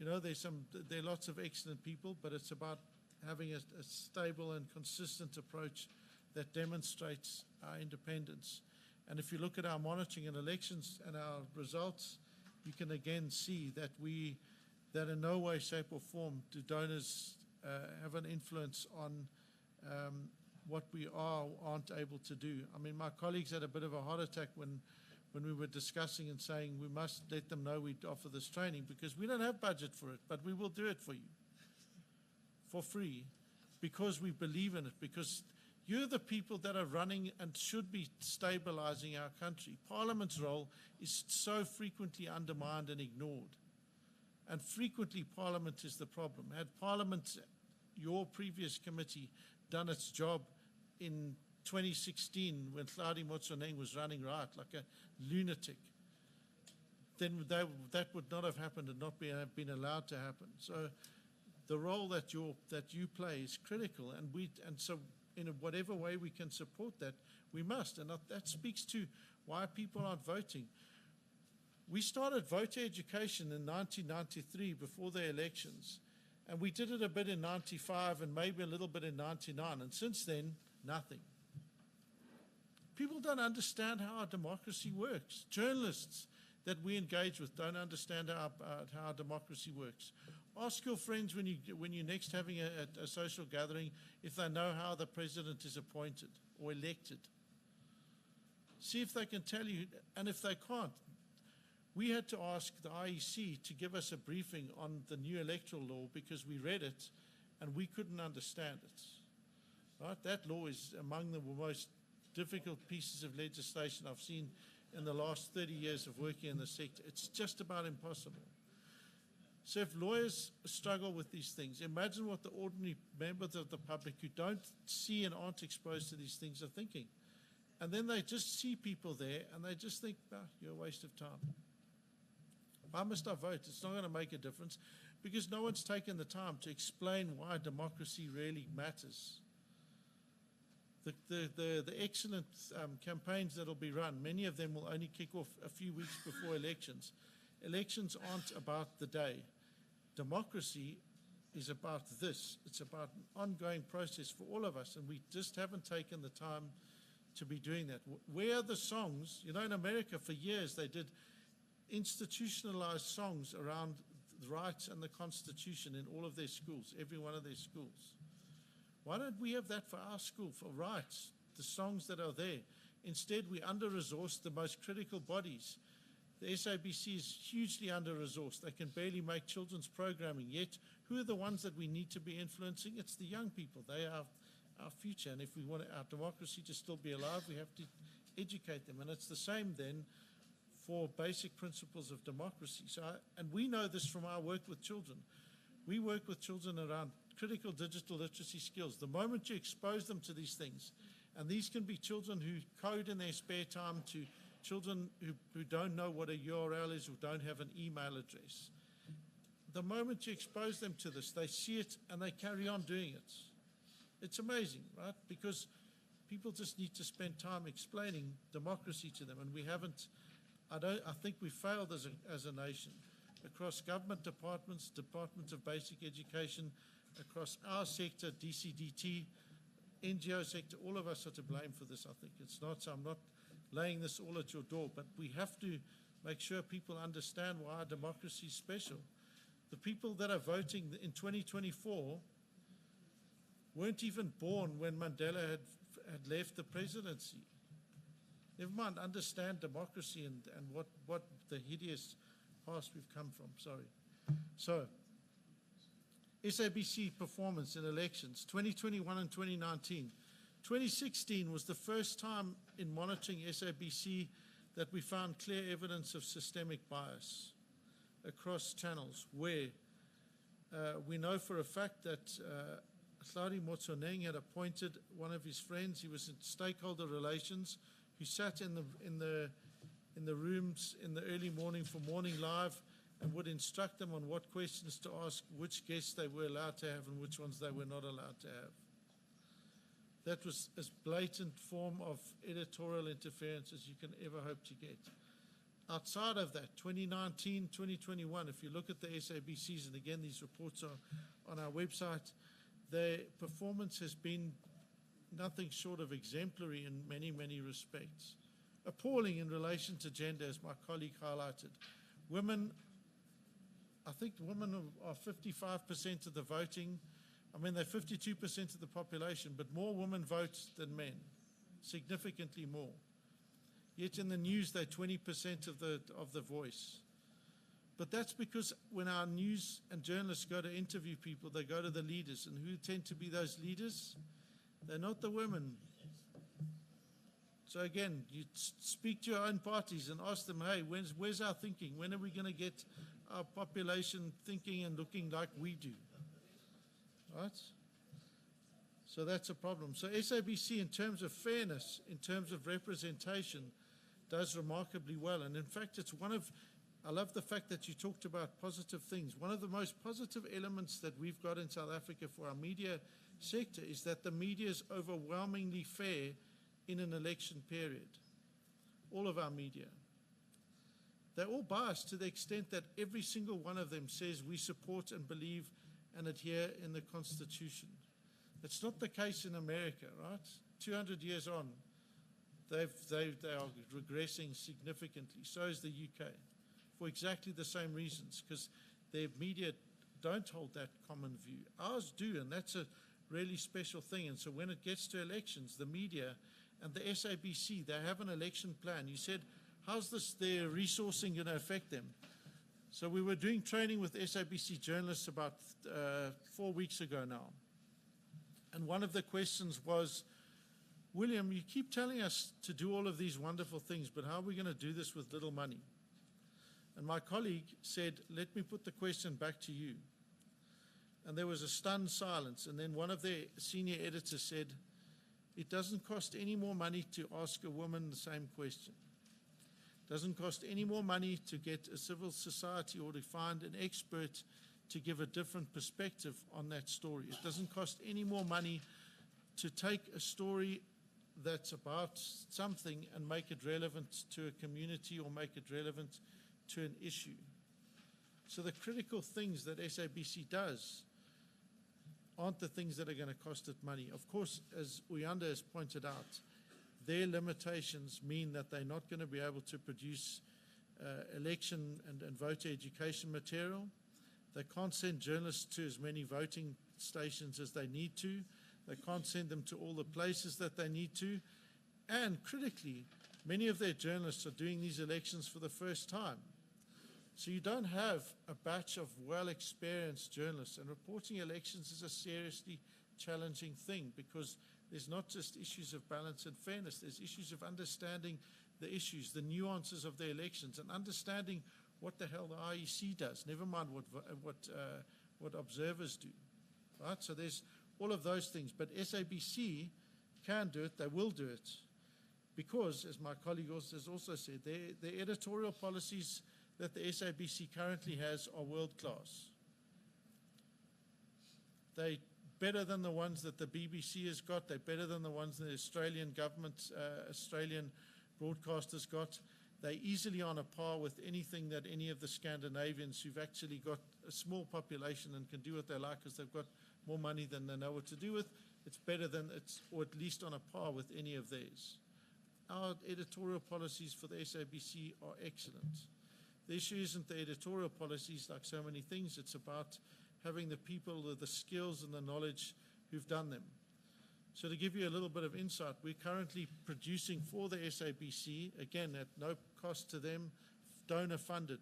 there are lots of excellent people, but it's about having a stable and consistent approach that demonstrates our independence. And if you look at our monitoring and elections and our results, you can again see that that in no way, shape or form do donors have an influence on what we are or aren't able to do. I mean, my colleagues had a bit of a heart attack when we were discussing and saying we must let them know we'd offer this training, because we don't have budget for it, but we will do it for you for free, because we believe in it, because you're the people that are running and should be stabilizing our country. Parliament's role is so frequently undermined and ignored. And frequently Parliament is the problem. Had Parliament, your previous committee, done its job in 2016 when Tshedimosetso was running riot like a lunatic, then that would not have happened and not have been allowed to happen. So the role that you play is critical, and so in whatever way we can support that, we must. And that speaks to why people aren't voting. We started voter education in 1993 before the elections, and we did it a bit in 95 and maybe a little bit in 99, and since then, nothing. People don't understand how our democracy works. Journalists that we engage with don't understand how our democracy works. Ask your friends when you're next having a social gathering if they know how the president is appointed or elected. See if they can tell you, and if they can't, we had to ask the IEC to give us a briefing on the new electoral law because we read it and we couldn't understand it. Right? That law is among the most difficult pieces of legislation I've seen in the last 30 years of working in the sector. It's just about impossible. So if lawyers struggle with these things, imagine what the ordinary members of the public who don't see and aren't exposed to these things are thinking. And then they just see people there and they just think, you're a waste of time. Why must I vote? It's not going to make a difference, because no one's taken the time to explain why democracy really matters. The excellent campaigns that will be run, many of them will only kick off a few weeks before elections. Elections aren't about the day. Democracy is about this. It's about an ongoing process for all of us, and we just haven't taken the time to be doing that. Where are the songs? In America for years they did institutionalized songs around the rights and the Constitution in all of their schools, every one of their schools. Why don't we have that for our school, for rights, the songs that are there? Instead, we under-resource the most critical bodies. The SABC is hugely under-resourced. They can barely make children's programming. Yet, who are the ones that we need to be influencing? It's the young people. They are our future. And if we want our democracy to still be alive, we have to educate them. And it's the same then for basic principles of democracy. And we know this from our work with children. We work with children around critical digital literacy skills. The moment you expose them to these things, and these can be children who code in their spare time to children who don't know what a URL is, who don't have an email address. The moment you expose them to this, they see it and they carry on doing it. It's amazing, right? Because people just need to spend time explaining democracy to them, and we haven't. I think we failed as a nation, across government departments, Department of Basic Education, across our sector, DCDT, NGO sector. All of us are to blame for this. I think it's not. So I'm not laying this all at your door, but we have to make sure people understand why our democracy is special. The people that are voting in 2024 weren't even born when Mandela had left the presidency. Never mind, understand democracy and what the hideous past we've come from. Sorry. So, SABC performance in elections, 2021 and 2019. 2016 was the first time in monitoring SABC that we found clear evidence of systemic bias across channels, where we know for a fact that Tshedimosetso had appointed one of his friends. He was in stakeholder relations, who sat in the rooms in the early morning for Morning Live and would instruct them on what questions to ask, which guests they were allowed to have and which ones they were not allowed to have. That was as blatant form of editorial interference as you can ever hope to get. Outside of that, 2019, 2021, if you look at the SABCs, and again, these reports are on our website, their performance has been nothing short of exemplary in many, many respects. Appalling in relation to gender, as my colleague highlighted. Women, I think women are 55% of the voting. I mean, they're 52% of the population, but more women vote than men, significantly more. Yet in the news, they're 20% of the voice. But that's because when our news and journalists go to interview people, they go to the leaders. And who tend to be those leaders? They're not the women. So again, you speak to your own parties and ask them, hey, where's our thinking? When are we going to get our population thinking and looking like we do? Right? So that's a problem. So SABC, in terms of fairness, in terms of representation, does remarkably well. And in fact, it's I love the fact that you talked about positive things. One of the most positive elements that we've got in South Africa for our media sector is that the media is overwhelmingly fair in an election period. All of our media. They're all biased to the extent that every single one of them says we support and believe and adhere in the Constitution. It's not the case in America, right? 200 years on, they are regressing significantly. So is the UK, for exactly the same reasons, because their media don't hold that common view. Ours do, and that's a really special thing. And so when it gets to elections, the media and the SABC, they have an election plan. You said, how's their resourcing going to affect them? So we were doing training with SABC journalists about 4 weeks ago now. And one of the questions was, William, you keep telling us to do all of these wonderful things, but how are we going to do this with little money? And my colleague said, let me put the question back to you. And there was a stunned silence. And then one of their senior editors said, it doesn't cost any more money to ask a woman the same question. It doesn't cost any more money to get a civil society or to find an expert to give a different perspective on that story. It doesn't cost any more money to take a story that's about something and make it relevant to a community or make it relevant to an issue. So the critical things that SABC does aren't the things that are going to cost it money. Of course, as Uyanda has pointed out, their limitations mean that they're not going to be able to produce election and voter education material. They can't send journalists to as many voting stations as they need to. They can't send them to all the places that they need to. And critically, many of their journalists are doing these elections for the first time. So you don't have a batch of well-experienced journalists. And reporting elections is a seriously challenging thing because there's not just issues of balance and fairness. There's issues of understanding the issues, the nuances of the elections, and understanding what the hell the IEC does, never mind what observers do, right? So there's all of those things. But SABC can do it. They will do it. Because, as my colleague has also said, the editorial policies that the SABC currently has are world-class. They're better than the ones that the BBC has got. They're better than the ones the Australian government, Australian broadcasters got. They're easily on a par with anything that any of the Scandinavians who've actually got a small population and can do what they like because they've got more money than they know what to do with. It's better than, or at least on a par with any of theirs. Our editorial policies for the SABC are excellent. The issue isn't the editorial policies like so many things. It's about having the people with the skills and the knowledge who've done them. So to give you a little bit of insight, we're currently producing for the SABC, again at no cost to them, donor funded,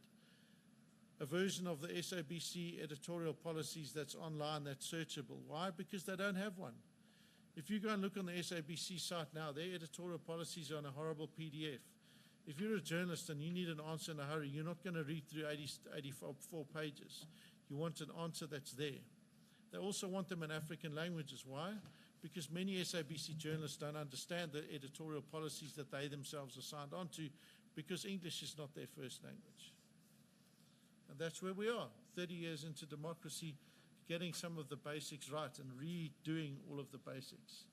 a version of the SABC editorial policies that's online, that's searchable. Why? Because they don't have one. If you go and look on the SABC site now, their editorial policies are on a horrible PDF. If you're a journalist and you need an answer in a hurry, you're not going to read through 84 pages. You want an answer that's there. They also want them in African languages. Why? Because many SABC journalists don't understand the editorial policies that they themselves are signed on to because English is not their first language. And that's where we are, 30 years into democracy, getting some of the basics right and redoing all of the basics.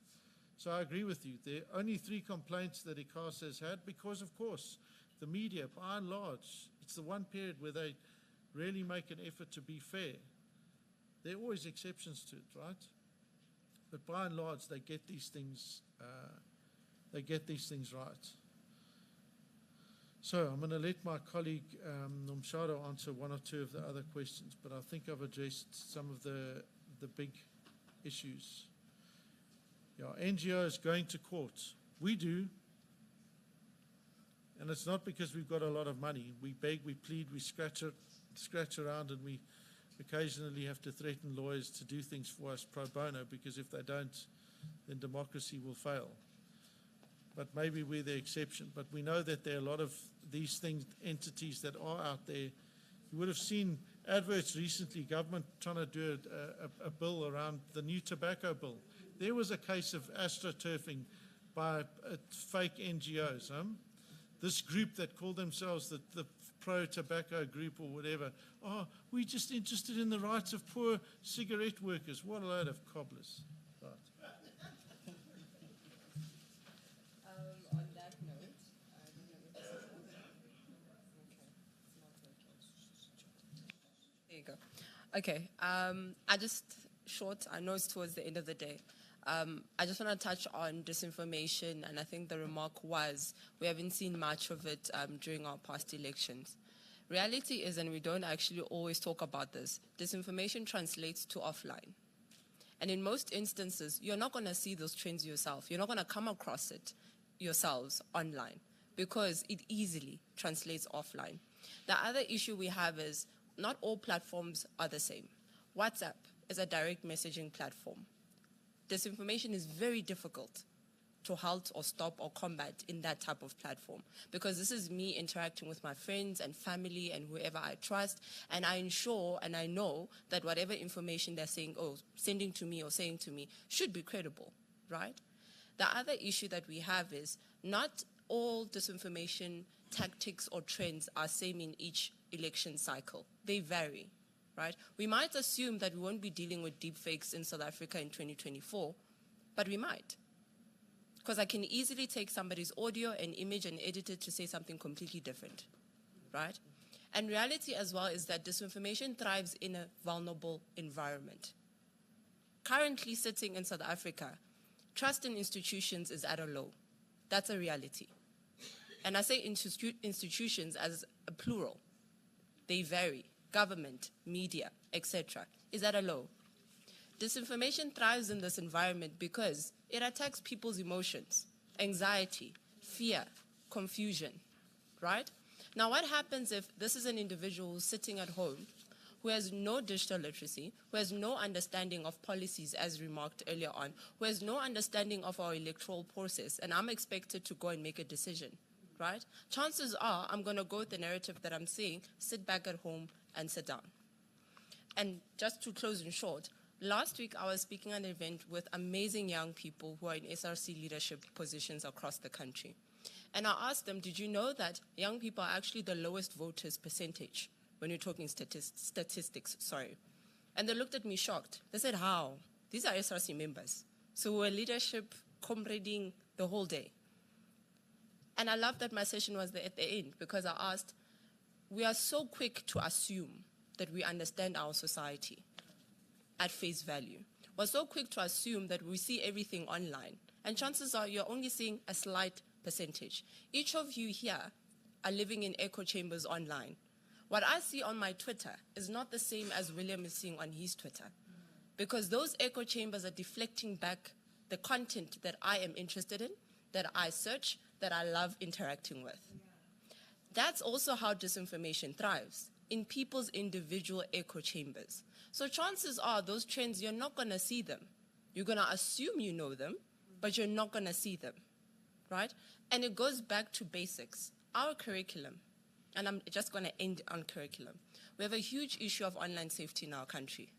So I agree with you. There are only 3 complaints that ICASA has had because, of course, the media, by and large, it's the one period where they really make an effort to be fair. There are always exceptions to it, right? But by and large, they get these things right. So I'm going to let my colleague Nomshado answer 1 or 2 of the other questions, but I think I've addressed some of the big issues. Yeah, NGOs going to court. We do. And it's not because we've got a lot of money. We beg, we plead, we scratch around, and we occasionally have to threaten lawyers to do things for us pro bono, because if they don't, then democracy will fail. But maybe we're the exception. But we know that there are a lot of these entities that are out there. You would have seen adverts recently, government trying to do a bill around the new tobacco bill. There was a case of astroturfing by fake NGOs. This group that called themselves the pro-tobacco group or whatever. Oh, we're just interested in the rights of poor cigarette workers. What a load of cobblers. Right. On that note, I don't know if this is on. Okay, it's not working. There you go. Okay, I know it's towards the end of the day. I just want to touch on disinformation, and I think the remark was we haven't seen much of it during our past elections. Reality is, and we don't actually always talk about this, disinformation translates to offline. And in most instances, you're not going to see those trends yourself. You're not going to come across it yourselves online because it easily translates offline. The other issue we have is not all platforms are the same. WhatsApp is a direct messaging platform. Disinformation is very difficult to halt or stop or combat in that type of platform, because this is me interacting with my friends and family and whoever I trust, and I ensure and I know that whatever information they're saying or sending to me or saying to me should be credible, right? The other issue that we have is not all disinformation tactics or trends are same in each election cycle. They vary. Right? We might assume that we won't be dealing with deepfakes in South Africa in 2024, but we might. Because I can easily take somebody's audio and image and edit it to say something completely different, right? And reality as well is that disinformation thrives in a vulnerable environment. Currently sitting in South Africa, trust in institutions is at a low. That's a reality. And I say institutions as a plural. They vary. Government, media, etc., is at a low. Disinformation thrives in this environment because it attacks people's emotions, anxiety, fear, confusion, right? Now, what happens if this is an individual who's sitting at home who has no digital literacy, who has no understanding of policies, as remarked earlier on, who has no understanding of our electoral process, and I'm expected to go and make a decision, right? Chances are I'm going to go with the narrative that I'm seeing, sit back at home, and sit down. And just to close in short, last week I was speaking at an event with amazing young people who are in SRC leadership positions across the country. And I asked them, did you know that young people are actually the lowest voters percentage when you're talking statistics, sorry. And they looked at me shocked. They said, how? These are SRC members. So we're leadership comrading the whole day. And I love that my session was there at the end, because I asked, we are so quick to assume that we understand our society at face value. We're so quick to assume that we see everything online. And chances are you're only seeing a slight percentage. Each of you here are living in echo chambers online. What I see on my Twitter is not the same as William is seeing on his Twitter, because those echo chambers are deflecting back the content that I am interested in, that I search, that I love interacting with. That's also how disinformation thrives, in people's individual echo chambers. So chances are those trends, you're not going to see them. You're going to assume you know them, but you're not going to see them, right? And it goes back to basics. Our curriculum, and I'm just going to end on curriculum. We have a huge issue of online safety in our country.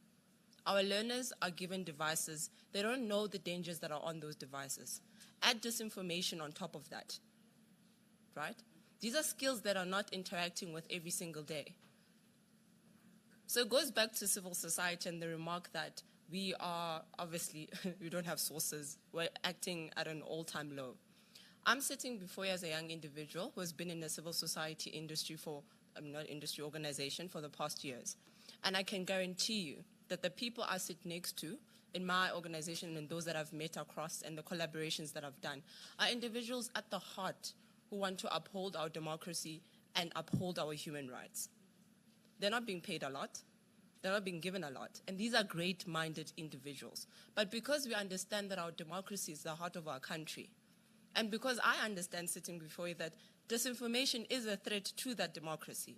Our learners are given devices. They don't know the dangers that are on those devices. Add disinformation on top of that, right? These are skills that are not interacting with every single day. So it goes back to civil society and the remark that we are, obviously, we don't have sources. We're acting at an all-time low. I'm sitting before you as a young individual who has been in the civil society industry organization for the past years. And I can guarantee you that the people I sit next to in my organization and those that I've met across and the collaborations that I've done are individuals at the heart who want to uphold our democracy and uphold our human rights. They're not being paid a lot. They're not being given a lot. And these are great-minded individuals. But because we understand that our democracy is the heart of our country, and because I understand sitting before you that disinformation is a threat to that democracy,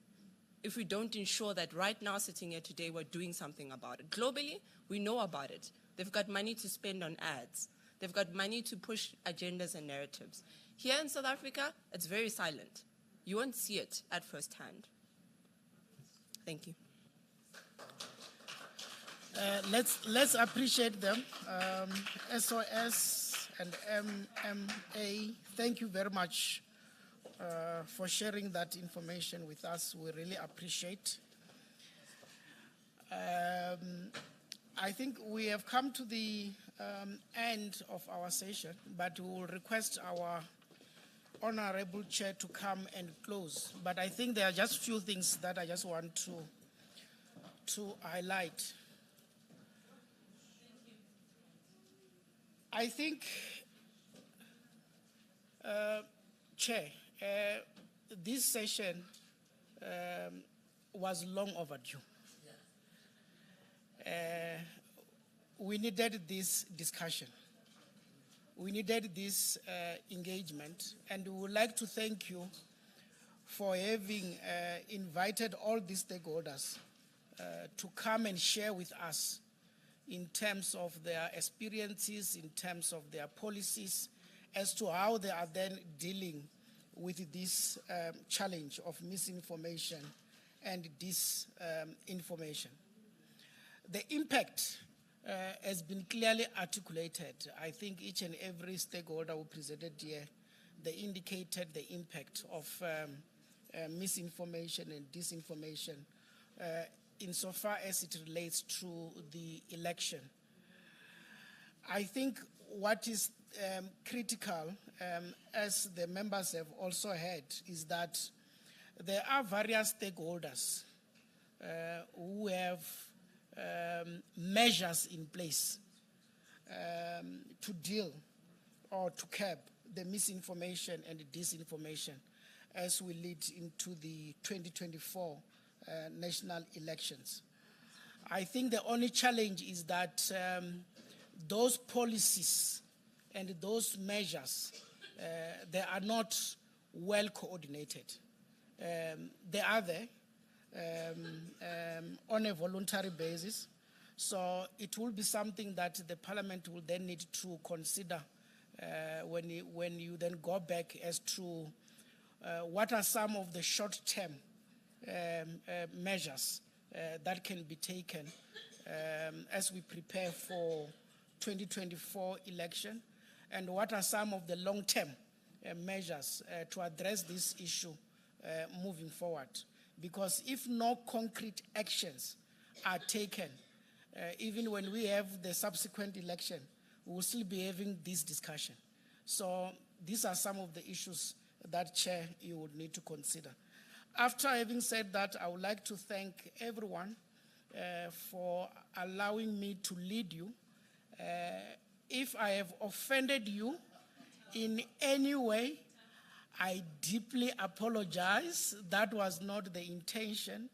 if we don't ensure that right now sitting here today we're doing something about it. Globally, we know about it. They've got money to spend on ads. They've got money to push agendas and narratives. Here in South Africa, it's very silent. You won't see it at first hand. Thank you. Let's appreciate them. SOS and MMA, thank you very much for sharing that information with us. We really appreciate. I think we have come to the end of our session, but we will request our Honorable Chair to come and close. But I think there are just a few things that I just want to highlight. I think, Chair, this session was long overdue. We needed this discussion. We needed this engagement, and we would like to thank you for having invited all these stakeholders to come and share with us in terms of their experiences, in terms of their policies, as to how they are then dealing with this challenge of misinformation and disinformation. The impact has been clearly articulated. I think each and every stakeholder who presented here, they indicated the impact of misinformation and disinformation insofar as it relates to the election. I think what is critical, as the members have also heard, is that there are various stakeholders who have measures in place to deal or to curb the misinformation and the disinformation as we lead into the 2024 national elections. I think the only challenge is that those policies and those measures, they are not well coordinated. They are there on a voluntary basis. So it will be something that the Parliament will then need to consider when you then go back as to what are some of the short-term measures that can be taken as we prepare for 2024 election, and what are some of the long-term measures to address this issue moving forward. Because if no concrete actions are taken, even when we have the subsequent election, we will still be having this discussion. So these are some of the issues that, Chair, you would need to consider. After having said that, I would like to thank everyone for allowing me to lead you. If I have offended you in any way, I deeply apologize. That was not the intention.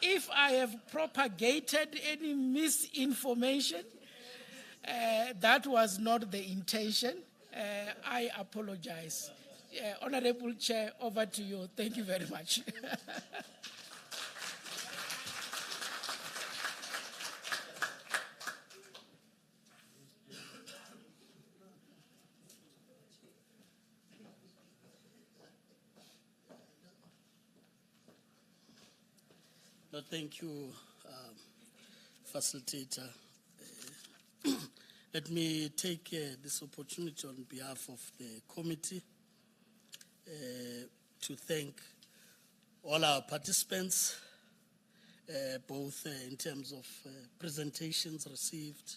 If I have propagated any misinformation, that was not the intention. I apologize. Honorable Chair, over to you. Thank you very much. No, thank you, facilitator. Let me take this opportunity on behalf of the committee to thank all our participants, both in terms of presentations received,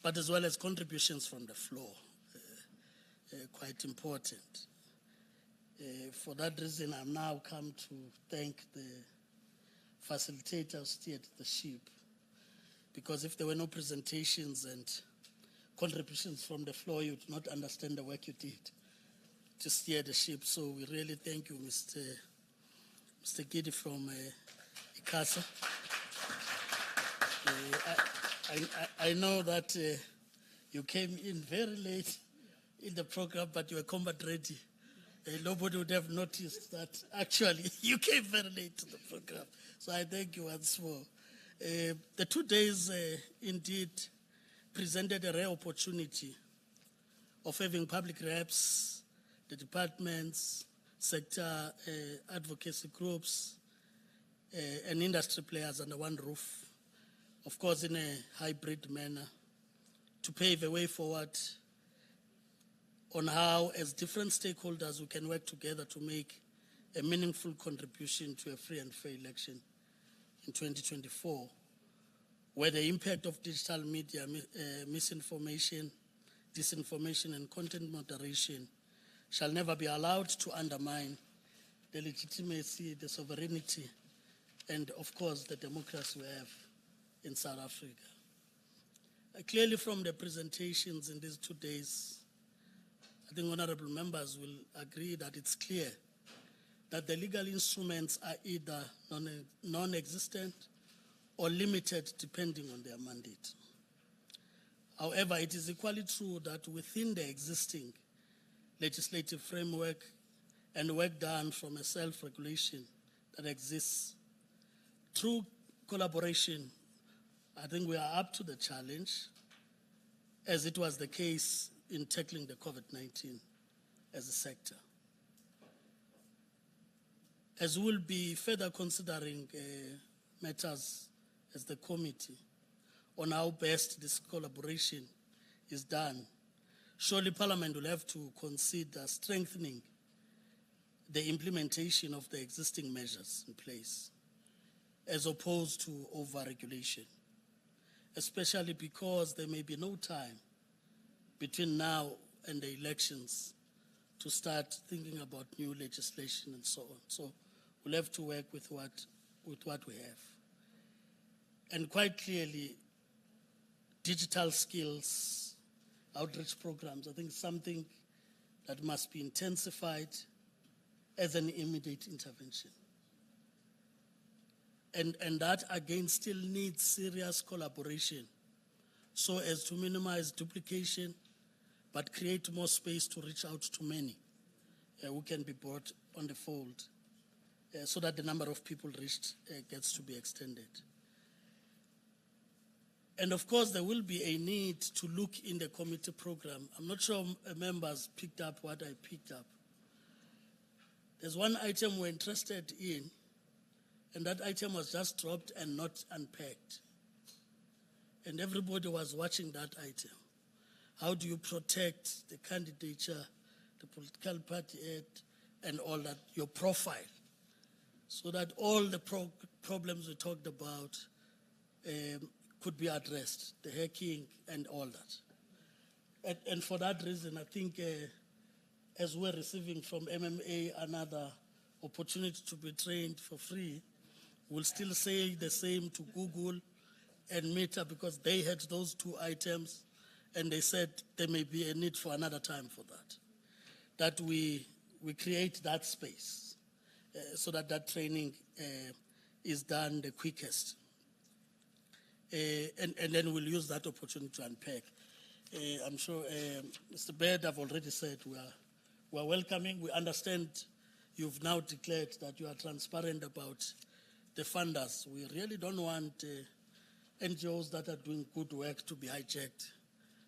but as well as contributions from the floor, quite important. For that reason, I'm now come to thank the facilitators steered the ship, because if there were no presentations and contributions from the floor, you would not understand the work you did to steer the ship. So we really thank you, Mr. Gidi from ICASA. I know that you came in very late in the program, but you were combat ready. Nobody would have noticed that actually you came very late to the program. So I thank you once more. The 2 days indeed presented a rare opportunity of having public reps, the departments, sector advocacy groups, and industry players under one roof, of course in a hybrid manner, to pave a way forward on how, as different stakeholders, we can work together to make a meaningful contribution to a free and fair election in 2024, where the impact of digital media, misinformation, disinformation, and content moderation shall never be allowed to undermine the legitimacy, the sovereignty, and of course the democracy we have in South Africa. Clearly from the presentations in these 2 days, I think honorable members will agree that it's clear that the legal instruments are either non-existent or limited depending on their mandate. However, it is equally true that within the existing legislative framework and work done from a self-regulation that exists, through collaboration, I think we are up to the challenge, as it was the case in tackling the COVID-19 as a sector. As we'll be further considering matters as the committee on how best this collaboration is done, surely Parliament will have to consider strengthening the implementation of the existing measures in place, as opposed to over-regulation, especially because there may be no time between now and the elections to start thinking about new legislation and so on. So we'll have to work with what we have. And quite clearly, digital skills, outreach programs, I think something that must be intensified as an immediate intervention. And that again still needs serious collaboration so as to minimize duplication, but create more space to reach out to many who can be brought on the fold so that the number of people reached gets to be extended. And of course, there will be a need to look in the committee program. I'm not sure members picked up what I picked up. There's one item we're interested in, and that item was just dropped and not unpacked. and everybody was watching that item. How do you protect the candidature, the political party ad, and all that, your profile, so that all the problems we talked about could be addressed, the hacking and all that. And for that reason, I think as we're receiving from MMA another opportunity to be trained for free, we'll still say the same to Google and Meta, because they had those two items and they said there may be a need for another time for that. That we create that space so that that training is done the quickest. And then we'll use that opportunity to unpack. I'm sure Mr. Baird, I've already said we are welcoming. We understand you've now declared that you are transparent about the funders. We really don't want NGOs that are doing good work to be hijacked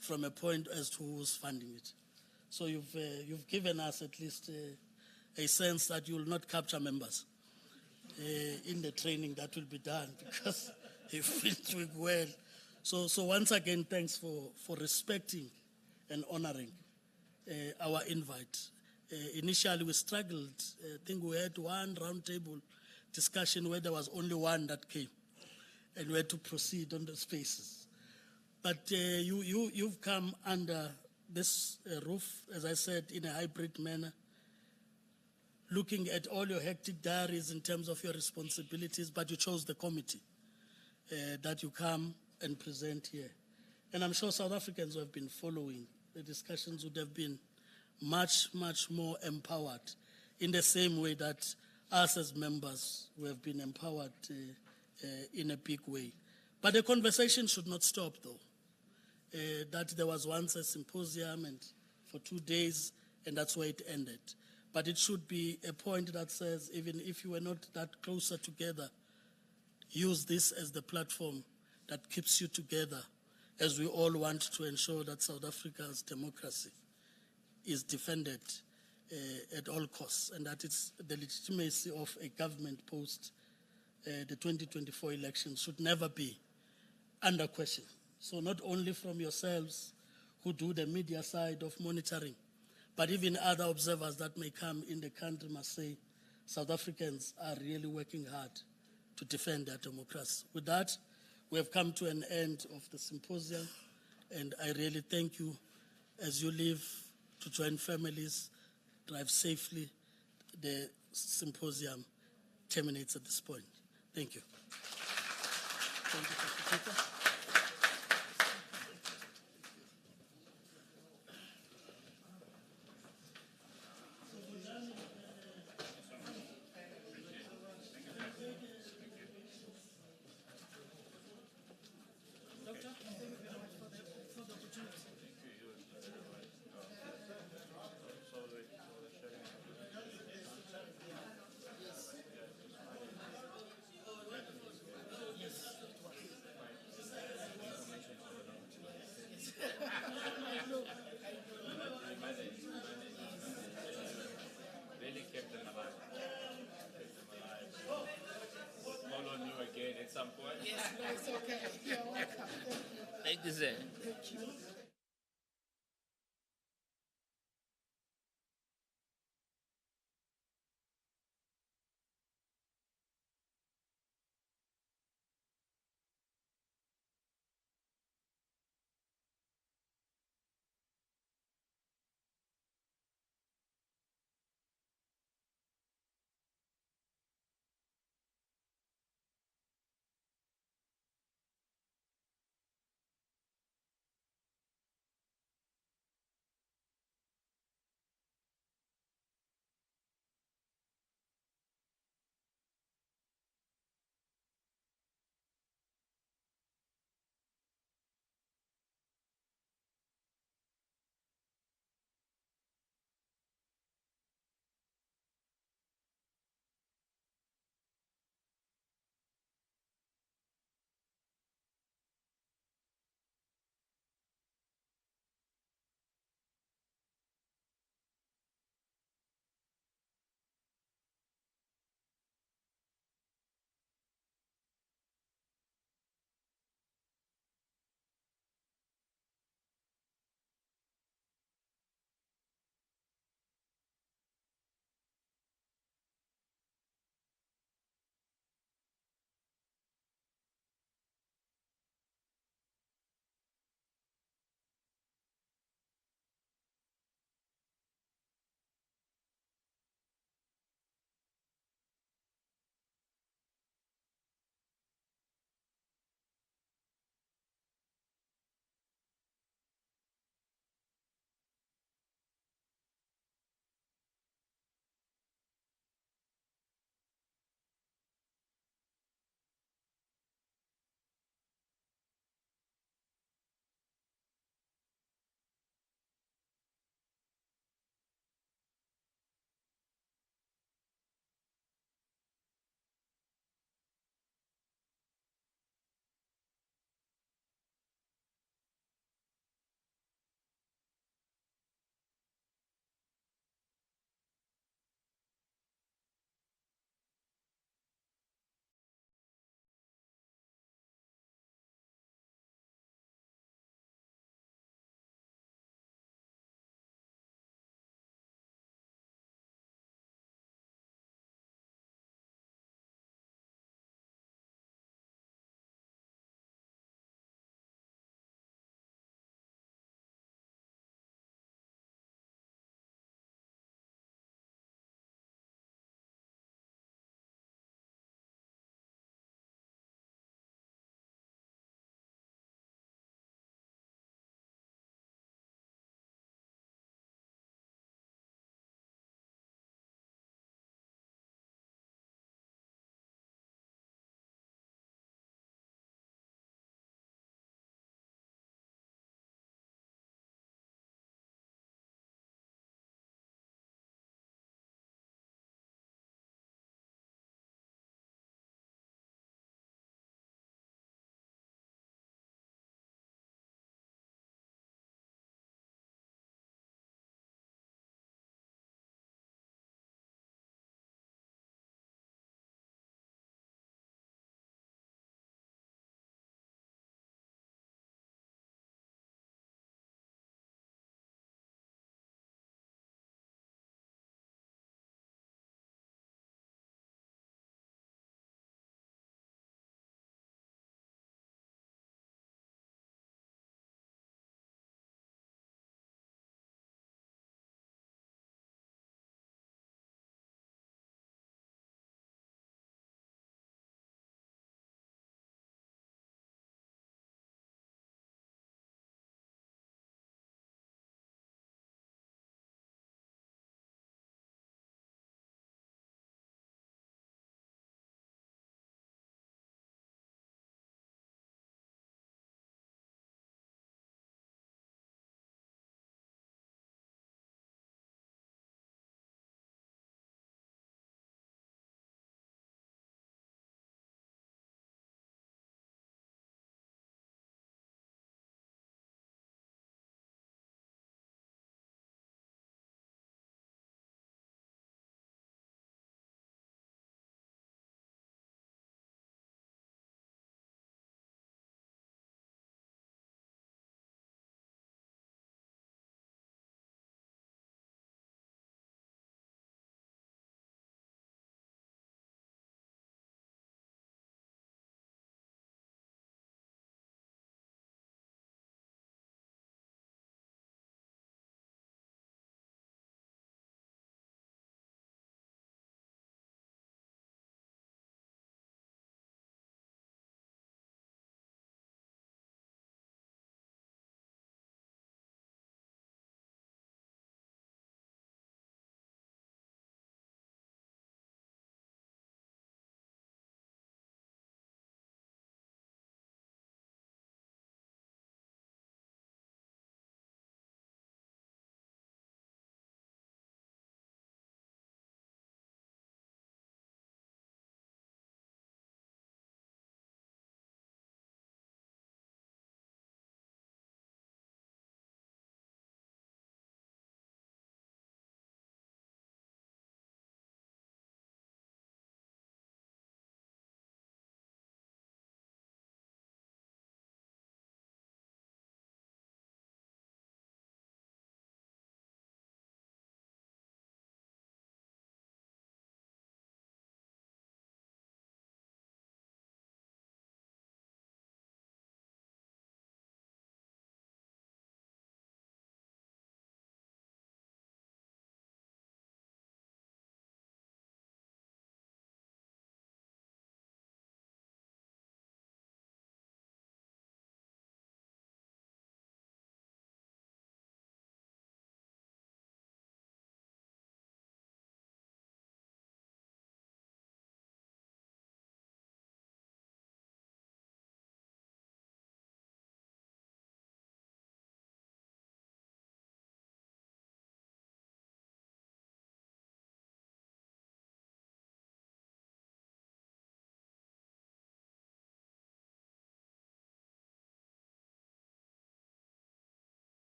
from a point as to who's funding it. So you've given us at least a sense that you will not capture members in the training that will be done, because you've been doing well. So once again, thanks for respecting and honoring our invite. Initially, we struggled. I think we had one roundtable discussion where there was only one that came, and we had to proceed on the spaces. But you've come under this roof, as I said, in a hybrid manner, looking at all your hectic diaries in terms of your responsibilities, but you chose the committee that you come and present here. And I'm sure South Africans who have been following the discussions would have been much, much more empowered in the same way that us as members we have been empowered in a big way. But the conversation should not stop, though. That there was once a symposium and for 2 days, and that's where it ended. But it should be a point that says, even if you were not that closer together, use this as the platform that keeps you together, as we all want to ensure that South Africa's democracy is defended at all costs, and that it's the legitimacy of a government post the 2024 elections should never be under question. So not only from yourselves who do the media side of monitoring, but even other observers that may come in the country must say South Africans are really working hard to defend their democracy. With that, we have come to an end of the symposium, and I really thank you as you leave to join families, drive safely. The symposium terminates at this point. Thank you. Thank you, Dr. Peter. Really kept them alive. Call on you again at some point. Yes, no, it's okay. You're welcome. Thank you, sir. Thank you.